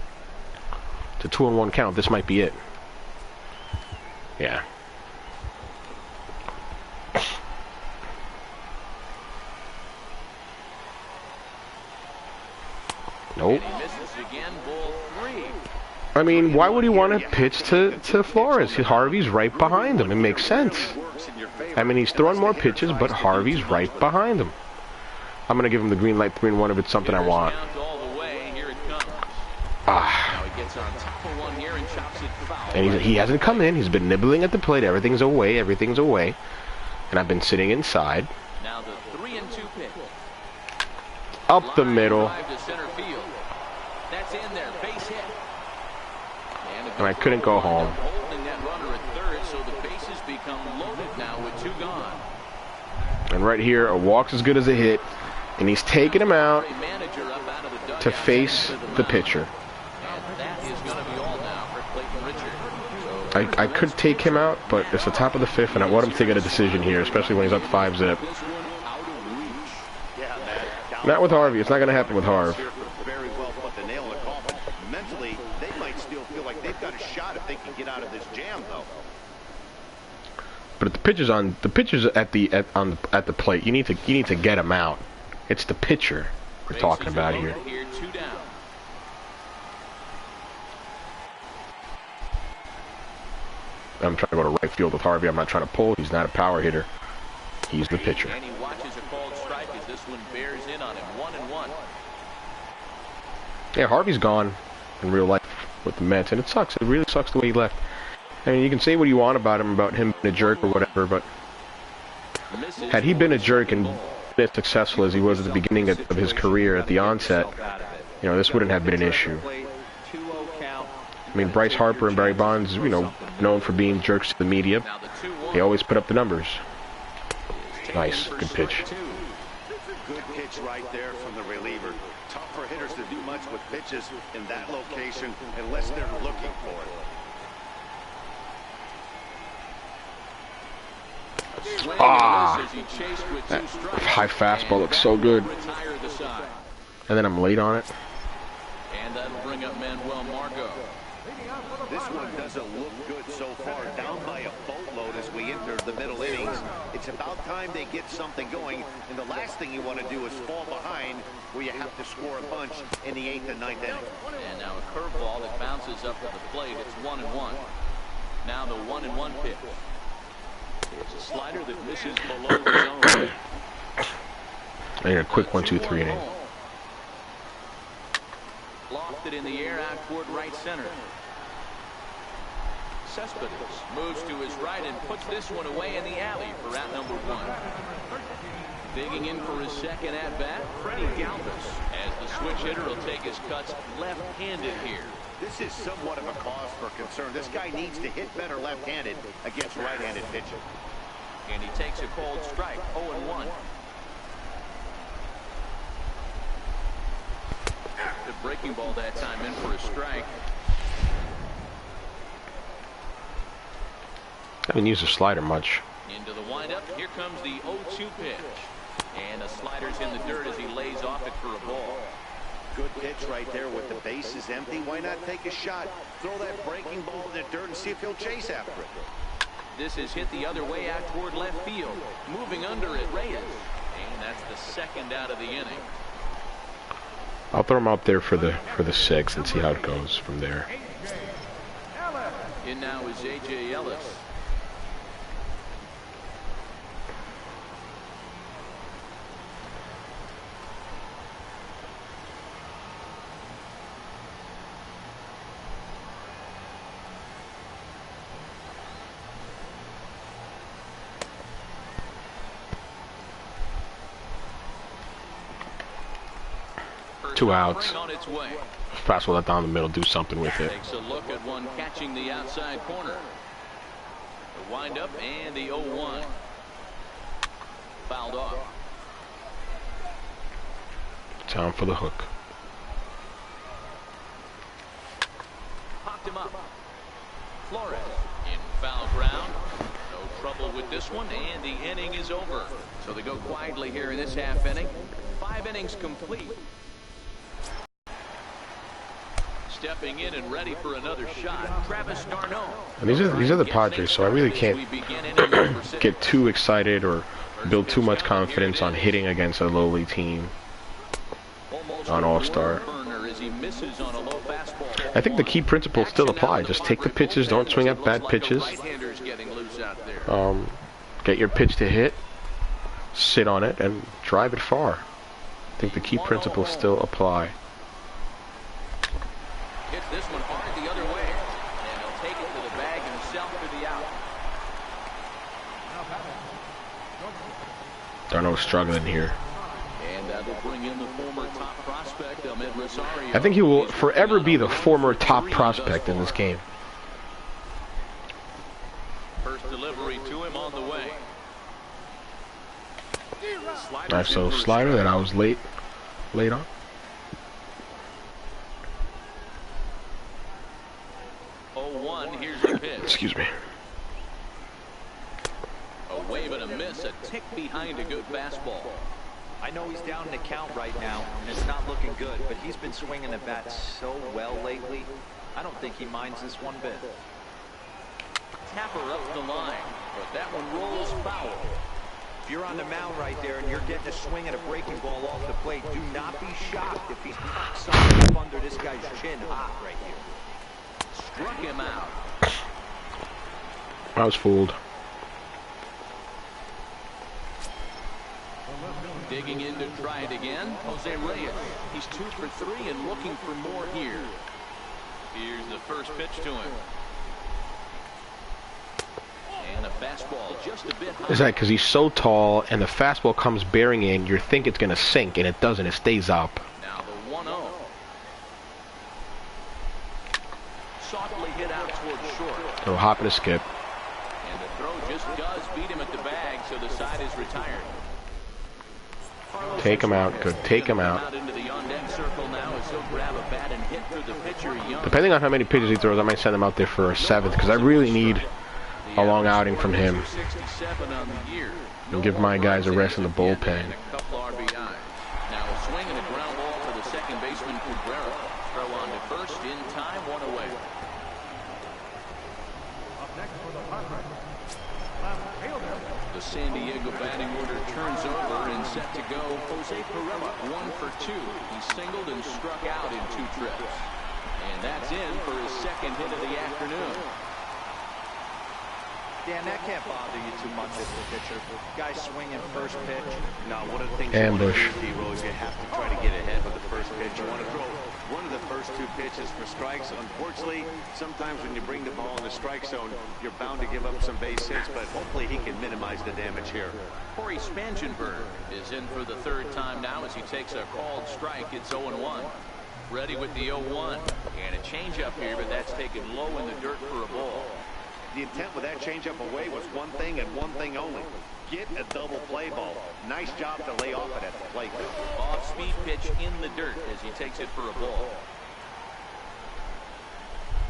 It's a 2-1 count. This might be it. Yeah. Nope.
And he misses again, ball 3.
I mean, why would he want to pitch to Flores? Harvey's right behind him. It makes sense. I mean, he's throwing more pitches, but Harvey's right behind him. I'm going to give him the green light 3-1 if it's something I want. And he hasn't come in. He's been nibbling at the plate. Everything's away. Everything's away. And I've been sitting inside.
Now the 3-2 pitch.
Up the middle.
That's in there. Base hit.
And I couldn't go home.
Holding that runner at third, so the bases become loaded now with 2 gone.
And right here, a walk's as good as a hit. And he's taking him out to face the pitcher. I could take him out, but it's the top of the 5th, and I want him to get a decision here, especially when he's up 5-zip. Not with Harvey. It's not going to happen with Harv.
Very well put the nail in the coffin. Mentally, they might still feel like they've got a shot if they can get out of this jam, though.
But if the pitcher's at the plate, you need to get him out. It's the pitcher we're talking about here. I'm trying to go to right field with Harvey. I'm not trying to pull. He's not a power hitter. He's the pitcher.
And he watches a called strike as this one bears in on him. 1-1.
Yeah, Harvey's gone in real life with the Mets, and it sucks. It really sucks the way he left. I mean, you can say what you want about him being a jerk or whatever, but had he been a jerk and been as successful as he was at the beginning of his career at the onset, you know, this wouldn't have been an issue. I mean, Bryce Harper and Barry Bonds, you know, known for being jerks to the media. They always put up the numbers. Nice, good pitch.
Good pitch right there from the reliever. Tough for hitters to do much with pitches in that location unless they're looking for it.
Ah, that high fastball looks so good. And then I'm late on it.
And that'll bring up Manuel Margot.
This one doesn't look good so far. Down by a boatload as we enter the middle innings. It's about time they get something going, and the last thing you want to do is fall behind where you have to score a bunch in the 8th and 9th inning.
And now a curveball that bounces up to the plate. It's 1-1. Now the 1-1 pitch. It's a slider that misses below the zone.
I need a quick 1-2-3 inning.
Lofted in the air out toward right center. Cespedes moves to his right and puts this one away in the alley for out number 1. Digging in for his second at-bat, Freddie Galvis, as the switch hitter will take his cuts left-handed here.
This is somewhat of a cause for concern. This guy needs to hit better left-handed against right-handed pitching.
And he takes a cold strike, 0-1. The breaking ball that time in for a strike.
I haven't used a slider much.
Into the windup, here comes the 0-2 pitch. And the slider's in the dirt as he lays off it for a ball.
Good pitch right there with the bases empty. Why not take a shot? Throw that breaking ball in the dirt and see if he'll chase after it.
This is hit the other way out toward left field. Moving under it, Reyes. And that's the second out of the inning.
I'll throw him out there for the 6th and see how it goes from there.
In now is A.J. Ellis.
Two outs. Fastball that down the middle, do something with it.
Takes a look at one catching the outside corner. The windup and the 0-1. Fouled off.
Time for the hook.
Popped him up. Flores in foul ground. No trouble with this one, and the inning is over. So they go quietly here in this half inning. 5 innings complete. Stepping in and ready for another shot, Travis d'Arnaud.
And these are the Padres, so I really can't get too excited or build too much confidence on hitting against a lowly team. on All-Star. I think the key principles still apply. Just take the pitches, don't swing at bad pitches. Get your pitch to hit, sit on it, and drive it far. I think the key principles still apply.
Hits this one hard the other way, and he'll take it to the bag himself for the out.
Darno's struggling here.
And that will bring in the former top prospect, Ahmed Rosario.
I think he will forever be the former top prospect in this game.
First delivery to him on the way.
Alright, so slider that I was late on.
Here's the pitch.
Excuse me.
A wave and a miss, a tick behind a good fastball.
I know he's down in the count right now, and it's not looking good, but he's been swinging the bat so well lately. I don't think he minds this one bit.
Tapper up the line, but that one rolls foul.
If you're on the mound right there and you're getting a swing at a breaking ball off the plate, do not be shocked if he's caught something up under this guy's chin hot right here.
Struck him out.
I was fooled.
Digging in to try it again, Jose Reyes. He's 2 for 3 and looking for more here. Here's the first pitch to him. And a fastball just a bit high.
Is that because he's so tall and the fastball comes bearing in, you think it's going to sink, and it doesn't. It stays up.
Now the 1-0. Softly hit out towards short.
Little hop and a skip.
And the throw just does beat him at the bag, so the side is retired.
Take him out. Good. Take him out. Depending on how many pitches he throws, I might send him out there for a 7th, because I really need a long outing from him. And give my guys a rest in the bullpen.
Now a swing and a ground ball for the second baseman Cabrera. Throw on to first in time, 1 away. The San Diego batting order turns over and set to go. Jose Perella, 1 for 2. He singled and struck out in 2 trips. And that's in for his second hit of the afternoon.
Dan, that can't bother you too much as a pitcher. Guy swinging first pitch.
No, one of the things
ambush.
you want to do, D-Rose, you have to try to get ahead with the first pitch. You want to throw one of the first 2 pitches for strikes. Unfortunately, sometimes when you bring the ball in the strike zone, you're bound to give up some base hits, but hopefully he can minimize the damage here.
Corey Spangenberg is in for the 3rd time now as he takes a called strike. It's 0-1. Ready with the 0-1. And a changeup here, but that's taken low in the dirt for a ball.
The intent with that changeup away was one thing and one thing only. Get a double play ball. Nice job to lay off it at the plate.
Off-speed pitch in the dirt as he takes it for a ball.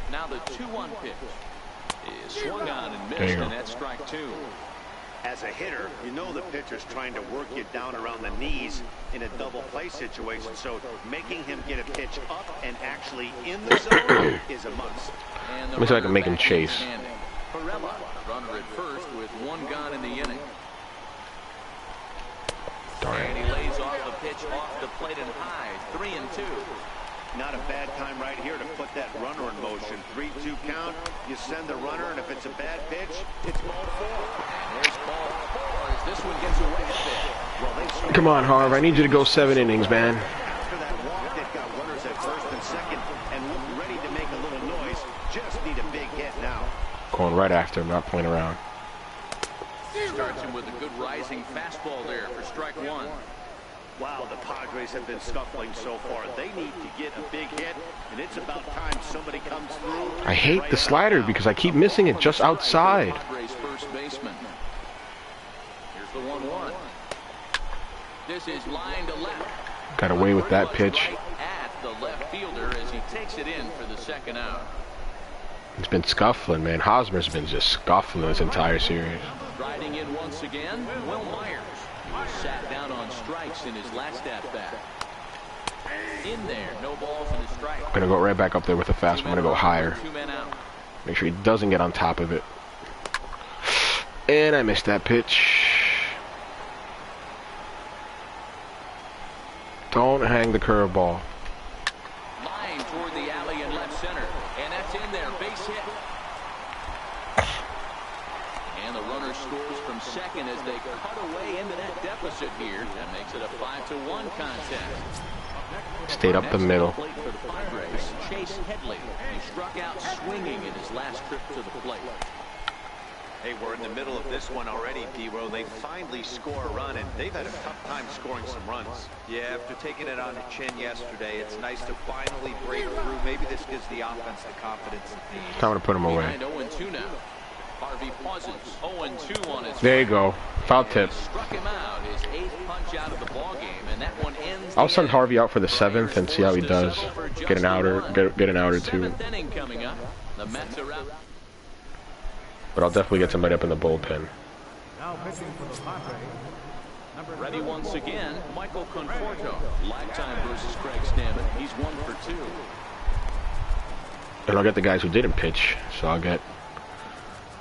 Now the 2-1 pitch is swung on and missed, and that's strike 2.
As a hitter, you know the pitcher's trying to work you down around the knees in a double play situation, so making him get a pitch up and actually in the zone is a must.
Let me see if I can make him chase.
Perella, runner at first with 1 gone in the inning.
Darn
And
it.
he lays off the pitch off the plate and high. 3-2.
Not a bad time right here to put that runner in motion. 3-2 count. You send the runner, and if it's a bad pitch, it's ball 4.
And there's ball 4 as this one gets away a bit.
Well,
Come on, Harv. I need you to go 7 innings, man.
after that walk, they've got runners at first and second, and look ready to make a little noise. Just need a big hit now.
Going right after him, not playing around.
Starts him with a good rising fastball there for strike 1.
Wow, the Padres have been scuffling so far. They need to get a big hit, and it's about time somebody comes through.
I hate the slider because I keep missing it just outside.
Padres first baseman. Here's the 1-1. This is line to left.
Got away with that pitch.
Right at the left fielder as he takes it in for the second out.
It's been scuffling, man. Hosmer's been just scuffling this entire series.
Riding in once again, Will Myers. He was sat down on strikes in his last at-bat. In there, no balls and a strike.
I'm going to go right back up there with the fastball. I'm going to go higher.
2 men out.
Make sure he doesn't get on top of it. And I missed that pitch. Don't bang the curveball.
Line toward the alley in left center. And that's in there. Base hit. And the runner scores from second as they cut away into that deficit here. That makes it a 5-1 contest.
Stayed up the middle.
For the Padres, Chase Headley. He struck out swinging in his last trip to the plate.
Hey, we're in the middle of this one already, D-Row. They finally score a run, and they've had a tough time scoring some runs.
Yeah, after taking it on the chin yesterday, it's nice to finally break through. Maybe this gives the offense the confidence it needs.
Time to put him away.
0-2 now. Harvey pauses. 0-2 on his.
There you go. Foul tip.
Struck him out. His 8th punch out of the ball game, and that one ends.
I'll send Harvey out for the 7th and see how he does. Get an out or get an out or two.
7th inning coming up. The Mets are out.
But I'll definitely get somebody up in the bullpen.
Now pitching for the Padres.
Ready once again, Michael Conforto. Lifetime versus Craig Stammen. He's 1 for 2.
And I'll get the guys who didn't pitch. So I'll get...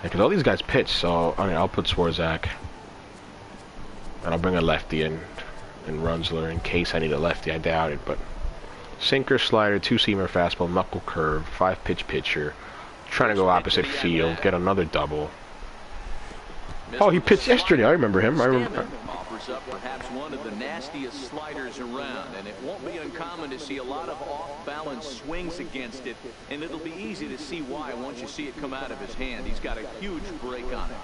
Because all these guys pitch, so I mean, I'll put Swarzak. And I'll bring a lefty in Runzler in case I need a lefty. I doubt it, but... Sinker, slider, 2-seamer, fastball, knuckle curve, 5-pitch pitcher. Trying to go opposite field, get another double. Oh, he pitched yesterday. I remember him. I remember.
Offers up perhaps one of the nastiest sliders around, and it won't be uncommon to see a lot of off-balance swings against it, and it'll be easy to see why once you see it come out of his hand. He's got a huge break on it.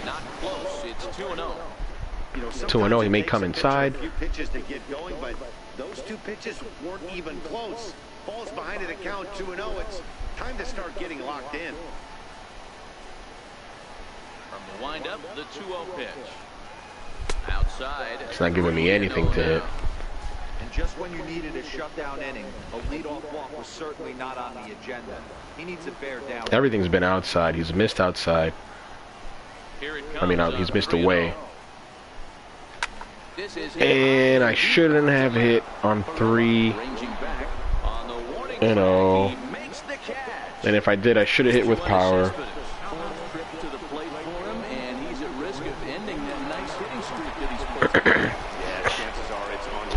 Not close. It's 2-0.
2-0, he may come inside.
A few pitches to get going, but those 2 pitches weren't even close. Falls behind at a count 2-0. It's time to start getting locked in.
From the windup, the 2-0 pitch. Outside.
It's not giving me anything to hit.
And just when you needed a shutdown inning, a leadoff walk was certainly not on the agenda. He needs to bear down.
Everything's been outside. He's missed outside.
Here it
I mean,
comes
he's
on
missed
3-0.
away. And I shouldn't have hit on 3. And if I did, I should have hit with power.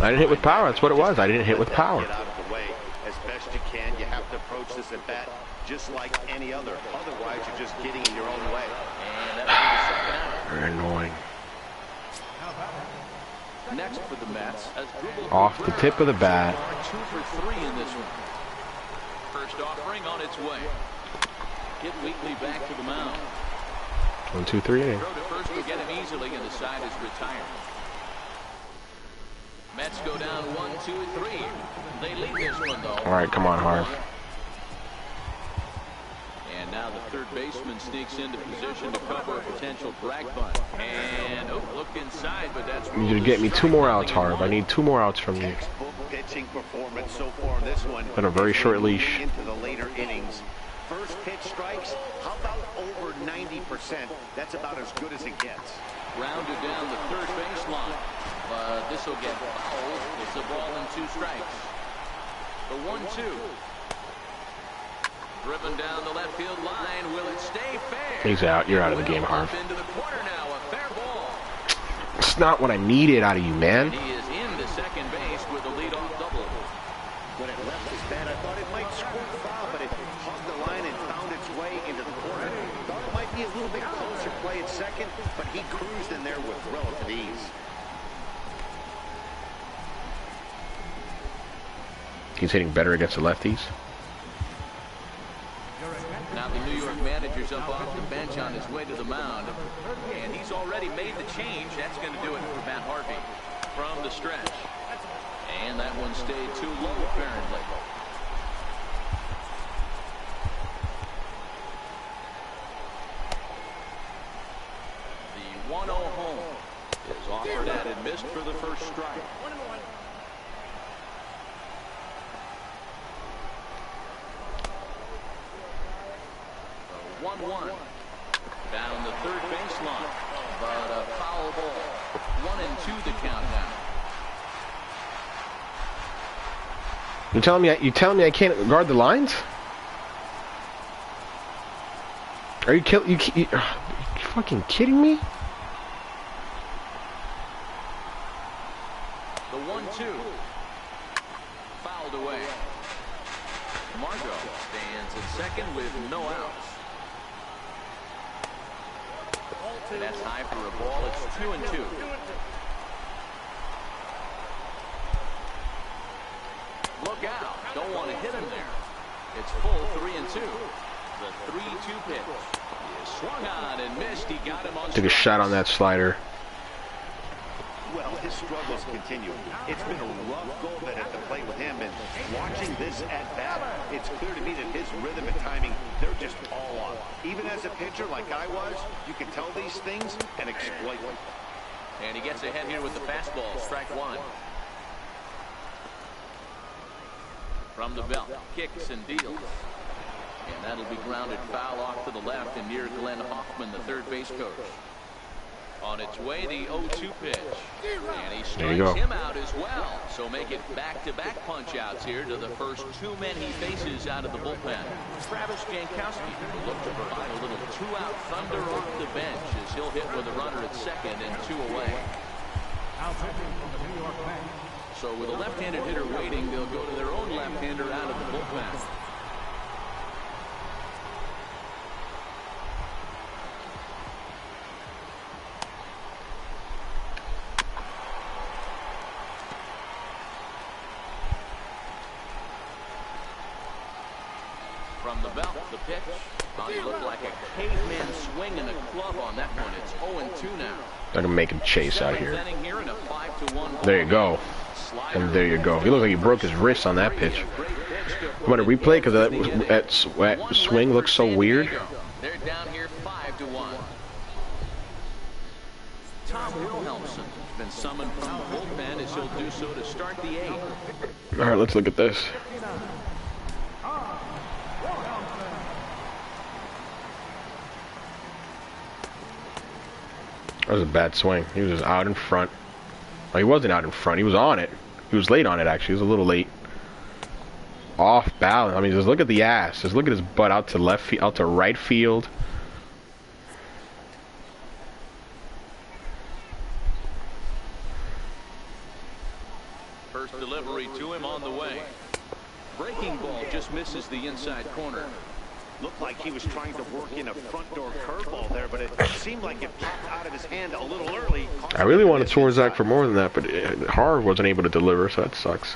I didn't hit with power. That's what it was. I didn't hit with power.
Get out of the way as best you can. You have to approach this at bat just like any other. Otherwise, you're just getting in your own way.
Very annoying.
Next for the Mets,
off the tip of the bat.
2 for 3 in this one. First offering on its way. Get Weekly back to the mound.
1, 2, 3 inning.
Throw to first will get him easily, and the side is retired. Mets go down 1, 2, 3. They lead this one though.
All right, come on, Harv.
And now the third baseman sneaks into position to cover a potential drag bunt. And look inside, but that's.
You need to get me 2 more outs, Harv. I need 2 more outs from you.
Textbook pitching performance so far in this one.
Been a very short leash.
Into the later innings. First pitch strikes. How about over 90%? That's about as good as it gets.
Rounded down the third baseline, but this will get fouled. It's a ball and 2 strikes. The 1-2. Driven down the left field line. Will it stay fair?
He's out. You're out of the game, Harv.
Into the corner now. A fair ball.
It's not what I needed out of you, man.
He is into second base with a leadoff double.
When it left his bat, I thought it might squirt foul, but it hugged the line and found its way into the corner. Thought it might be a little bit closer play at second, but he cruised in there with relative ease.
He's hitting better against the lefties.
Now the New York manager's up off the bench on his way to the mound. And he's already made the change. That's going to do it for Matt Harvey from the stretch. And that one stayed too low, apparently. The 1-0 home is offered at and missed for the first strike. 1-1 down the third baseline, but a foul ball. 1-2 the count now.
You telling me I can't guard the lines? Are you fucking kidding me?
The 1-2. Fouled away. Margot stands in second with no outs. And that's high for a ball. It's 2-2. Look out. Don't want to hit him there. It's full 3-2. The 3-2 pitch. He swung on and missed. He got him on.
Took a shot on that slider.
Well, his struggles continue. It's been a rough go at the plate with him, and watching this at bat, it's clear to me that his rhythm and timing, they're just all off. Even as a pitcher like I was, you can tell these things and exploit them.
And he gets ahead here with the fastball. Strike one. From the belt, kicks and deals. And that'll be grounded foul off to the left and near Glenn Hoffman, the third base coach. On its way, the 0-2 pitch. And he strikes him out as well. So make it back-to-back punch-outs here to the first two men he faces out of the bullpen. Travis Jankowski will look to provide a little two-out thunder off the bench as he'll hit with a runner at second and two away. So with a left-handed hitter waiting, they'll go to their own left-hander out of the bullpen. From the belt, the pitch. Oh, you look like a caveman swinging a club on that one. It's 0-2 now.
They're gonna make him chase out here. There you go. And there you go. He looked like he broke his wrist on that pitch. I'm gonna replay because that swing looks so weird.
They're down here 5-1. Tom Wilhelmsen has been summoned from the bullpen as he'll do so to start the eighth.
All right, let's look at this. That was a bad swing. He was just out in front. Well, he wasn't out in front. He was on it. He was late on it, actually. He was a little late. Off balance. I mean, just look at the ass. Just look at his butt out to left field, out to right field.
First delivery to him on the way. Breaking ball just misses the inside corner.
Looked like he was trying to work in a front door curveball there, but it seemed like it popped out of his hand a little early.
I really wanted Torzak for more than that, but Harv wasn't able to deliver, so that sucks.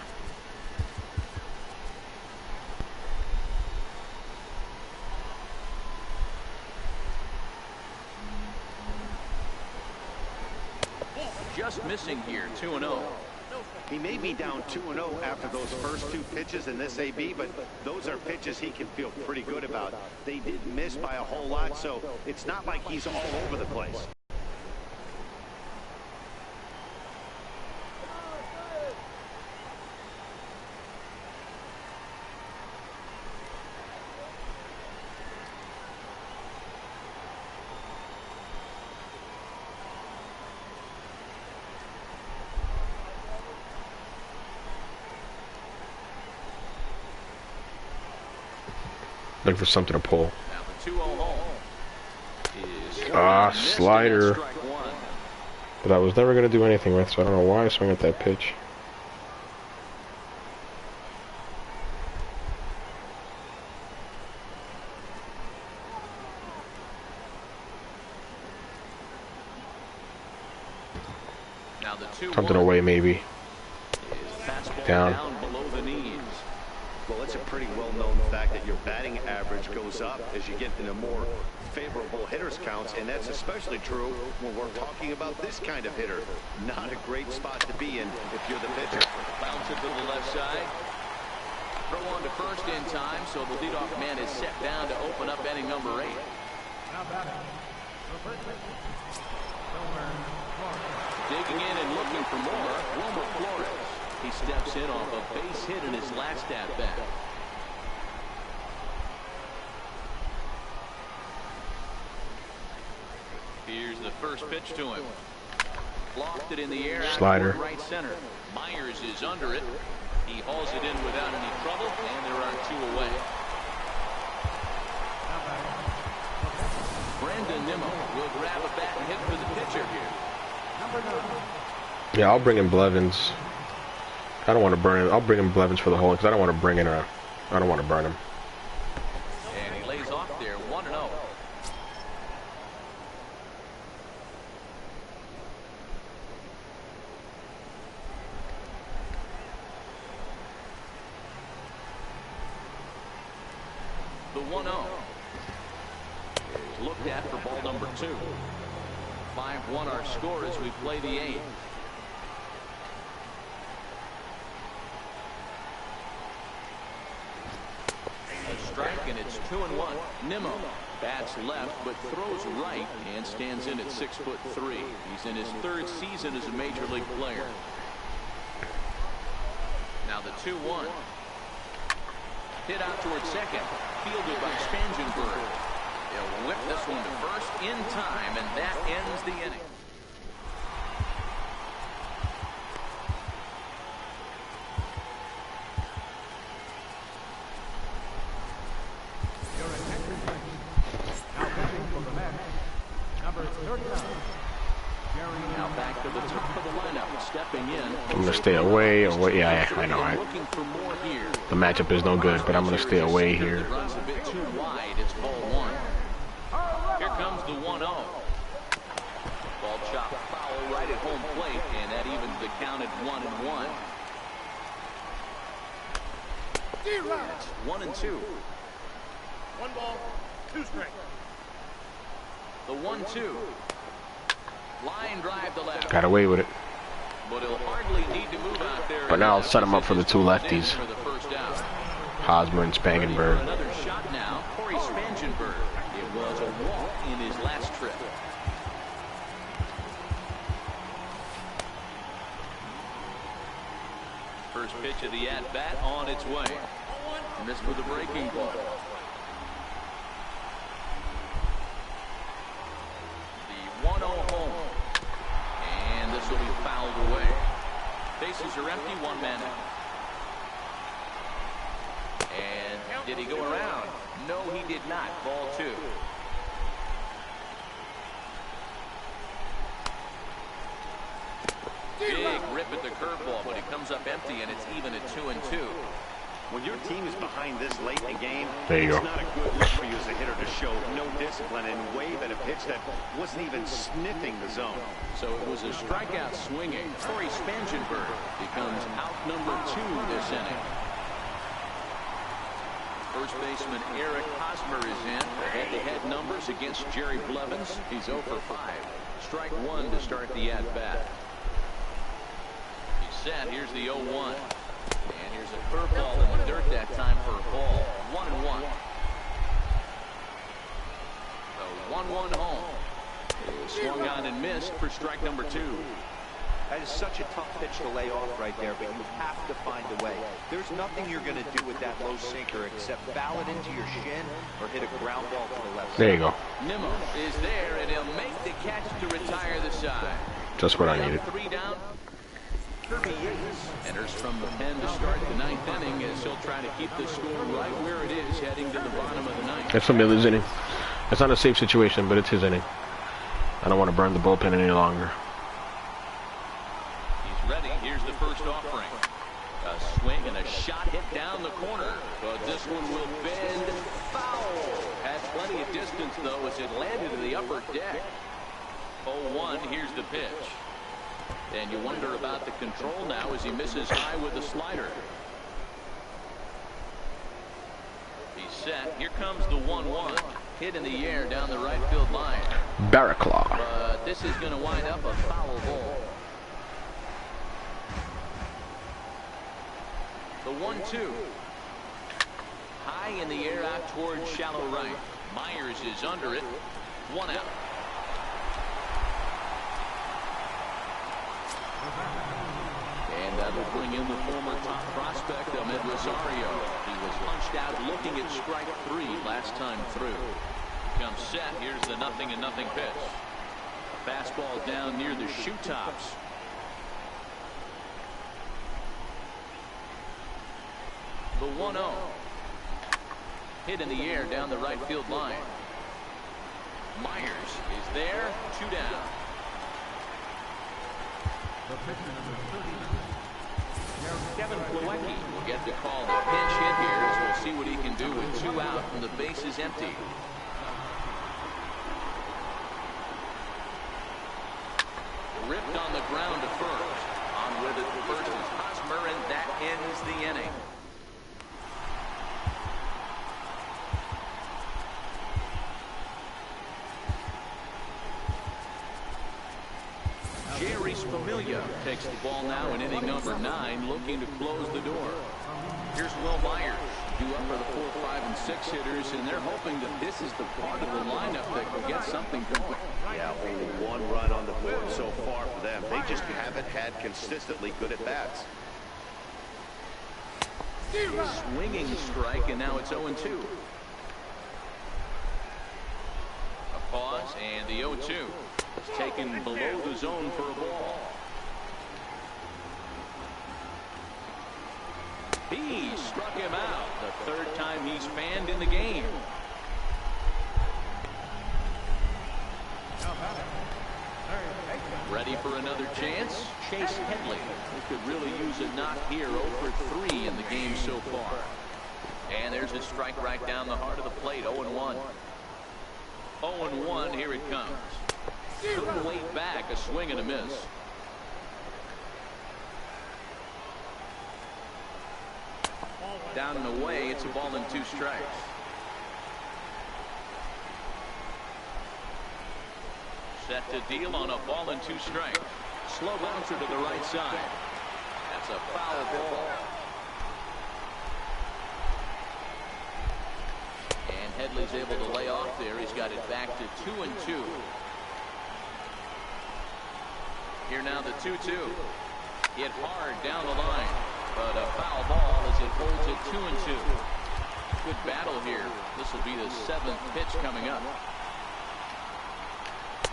Just missing here, 2-0.
He may be down 2-0 after those first two pitches in this AB, but those are pitches he can feel pretty good about. They did miss by a whole lot, so it's not like he's all over the place.
Looking for something to pull.
Slider.
But I was never going to do anything with, so I don't know why I swung at that pitch. Something away, maybe. Down.
Below the knees.
Well, it's a pretty well-known fact that your batting average goes up as you get into more favorable hitters counts, and that's especially true when we're talking about this kind of hitter. Not a great spot to be in if you're the pitcher.
Bounce it to the left side. Throw on to first in time, so the leadoff man is set down to open up inning number 8. Digging in and looking for more, Wilmer Flores. He steps in off a base hit in his last at-bat. Here's the first pitch to him. Lofted in the air.
Slider.
Right center. Myers is under it. He hauls it in without any trouble, and there are 2 away. Brandon Nimmo will grab a bat and hit for the pitcher here.
Yeah, I'll bring in Blevins. I don't want to burn him. I'll bring in Blevins for the whole because I don't want to bring in a. I don't want to burn him.
And he lays off there, 1-0. The 1-0 is looked at for ball number 2. 5-1 our score as we play the 8th. A strike, and it's 2-1. Nimmo bats left but throws right and stands in at 6'3". He's in his 3rd season as a major league player. Now the 2-1. Hit out towards second. Fielded by Spangenberg. He'll whip this one to first in time, and that ends the inning. Now back to the top of the lineup, stepping in.
I'm gonna stay away. Yeah, I know.
Looking for more here.
The matchup is no good, but I'm gonna stay away here.
Runs a bit too wide. It's ball 1. Here comes the 1-0. Ball chopped foul right at home plate, and that evens the count at 1-1. It's 1-2.
1 ball, 2 strikes.
The 1-2. Line drive to left.
Got away with it.
But he'll hardly need to move out there.
But now I'll set him up for the 2 lefties.
For the first out.
Hosmer and Spangenberg.
Another shot now. Corey Spangenberg. It was a walk in his last trip. First pitch of the at-bat on its way. Missed with a breaking ball. The 1-0 home. And this will be fouled away. Bases are empty, 1 man out. And did he go around? No, he did not. Ball 2. Big rip at the curveball, but he comes up empty, and it's even at 2-2.
When your team is behind this late in the game,
there you
it's
go.
not a good look for you as a hitter to show no discipline and wave at a pitch that wasn't even sniffing the zone.
So it was a strikeout swinging. Corey Spangenberg becomes out number 2 this inning. First baseman Eric Hosmer is in. Head-to-head numbers against Jerry Blevins. He's 0 for 5. Strike 1 to start the at-bat. He's set. Here's the 0-1. And here's a curveball in the dirt that time for a ball. 1-1. The 1-1 home. Swung on and missed for strike number 2.
That is such a tough pitch to lay off right there, but you have to find a way. There's nothing you're going to do with that low sinker except foul it into your shin or hit a ground ball to the left.
There you go.
Nimmo is there, and he'll make the catch to retire the side.
Just what I needed.
3 down. Kirby enters from the pen to start the 9th inning as he'll try to keep the score right where it is heading to the bottom of the 9th.
It's Miller's inning. It's not a safe situation, but it's his inning. I don't want to burn the bullpen any longer.
He's ready. Here's the first offering. A swing and a shot hit down the corner. But this one will bend foul. Had plenty of distance, though, as it landed in the upper deck. 0-1. Here's the pitch. And you wonder about the control now as he misses high with the slider. He's set. Here comes the 1-1. Hit in the air down the right field line.
Barraclaw.
But this is going to wind up a foul ball. The 1-2. High in the air out towards shallow right. Myers is under it. 1 out. And that will bring in the former top prospect, Ahmed Rosario. He was punched out looking at strike 3 last time through. Comes set. Here's the 0-0 pitch. Fastball down near the shoe tops. The 1-0. Hit in the air down the right field line. Myers is there, 2 down. Kevin Plawecki will get to call the pinch hit here as we'll see what he can do with 2 out and the base is empty. Ripped on the ground to first. On with it to first is Hosmer, and that ends the inning. Jerry Familia takes the ball now in inning number 9, looking to close the door. Here's Will Myers, due up for the 4, 5, and 6 hitters, and they're hoping that this is the part of the lineup that can get something going.
Yeah, only 1 run on the board so far for them. They just haven't had consistently good at bats.
Swinging strike, and now it's 0-2. A pause, and the 0-2. It's taken below the zone for a ball. He struck him out, the 3rd time he's fanned in the game. Ready for another chance? Chase Headley. He could really use a knock here. 0 for 3 in the game so far. And there's a strike right down the heart of the plate. 0-1. 0-1. Here it comes. Couldn't wait back. A swing and a miss. Down and away. It's a ball and 2 strikes. Set to deal on a ball and 2 strikes. Slow bouncer to the right side. That's a foul ball. And Headley's able to lay off there. He's got it back to 2-2. Here now the 2-2. Hit hard down the line, but a foul ball as it holds it 2-2. Good battle here. This will be the 7th pitch coming up.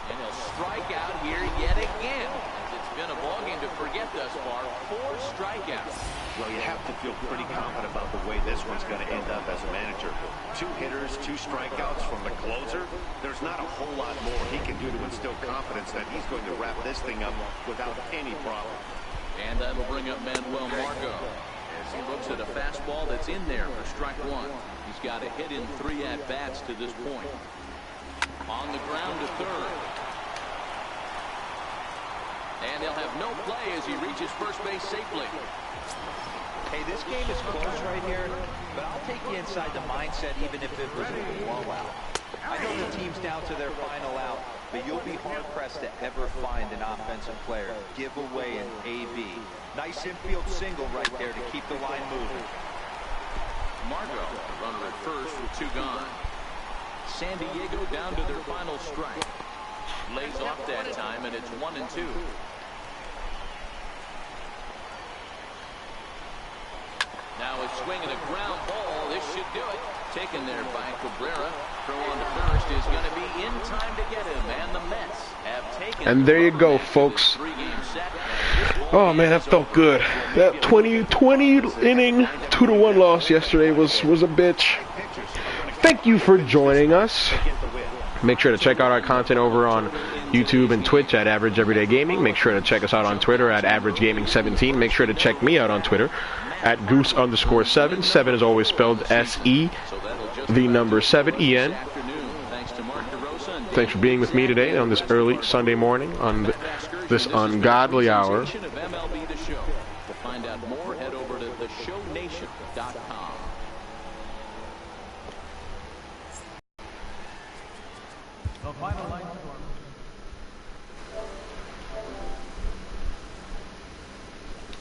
And he'll strike out here yet again, as it's been a ballgame to forget thus far. 4 strikeouts.
Well, you have to feel pretty confident about the way this one's going to end up as a manager. 2 hitters, 2 strikeouts from the closer. There's not a whole lot more he can do to instill confidence that he's going to wrap this thing up without any problem.
And that'll bring up Manuel Margot as he looks at a fastball that's in there for strike 1. He's got a hit in 3 at-bats to this point. On the ground to 3rd. And they'll have no play as he reaches first base safely.
Hey, this game is close right here, but I'll take you inside the mindset even if it was a blowout. I know the team's down to their final out, but you'll be hard-pressed to ever find an offensive player give away an AB. Nice infield single right there to keep the line moving.
Margot, runner at first with 2 gone. San Diego down to their final strike. Lays off that time, and it's 1-2. Now a swing and a ground ball. This should do it. Taken there by Cabrera. Throw on to first is going to be in time to get him. And the Mets have taken.
And there you go, folks. Oh man, that felt good. That 20 inning 2-1 loss yesterday was a bitch. Thank you for joining us. Make sure to check out our content over on YouTube and Twitch at Average Everyday Gaming. Make sure to check us out on Twitter at AverageGaming17. Make sure to check me out on Twitter at Goose_7. 7 is always spelled S-E, the number 7-E-N. Thanks for being with me today on this early Sunday morning on this ungodly hour.
To find out more, head over to theshownation.com.
The final line.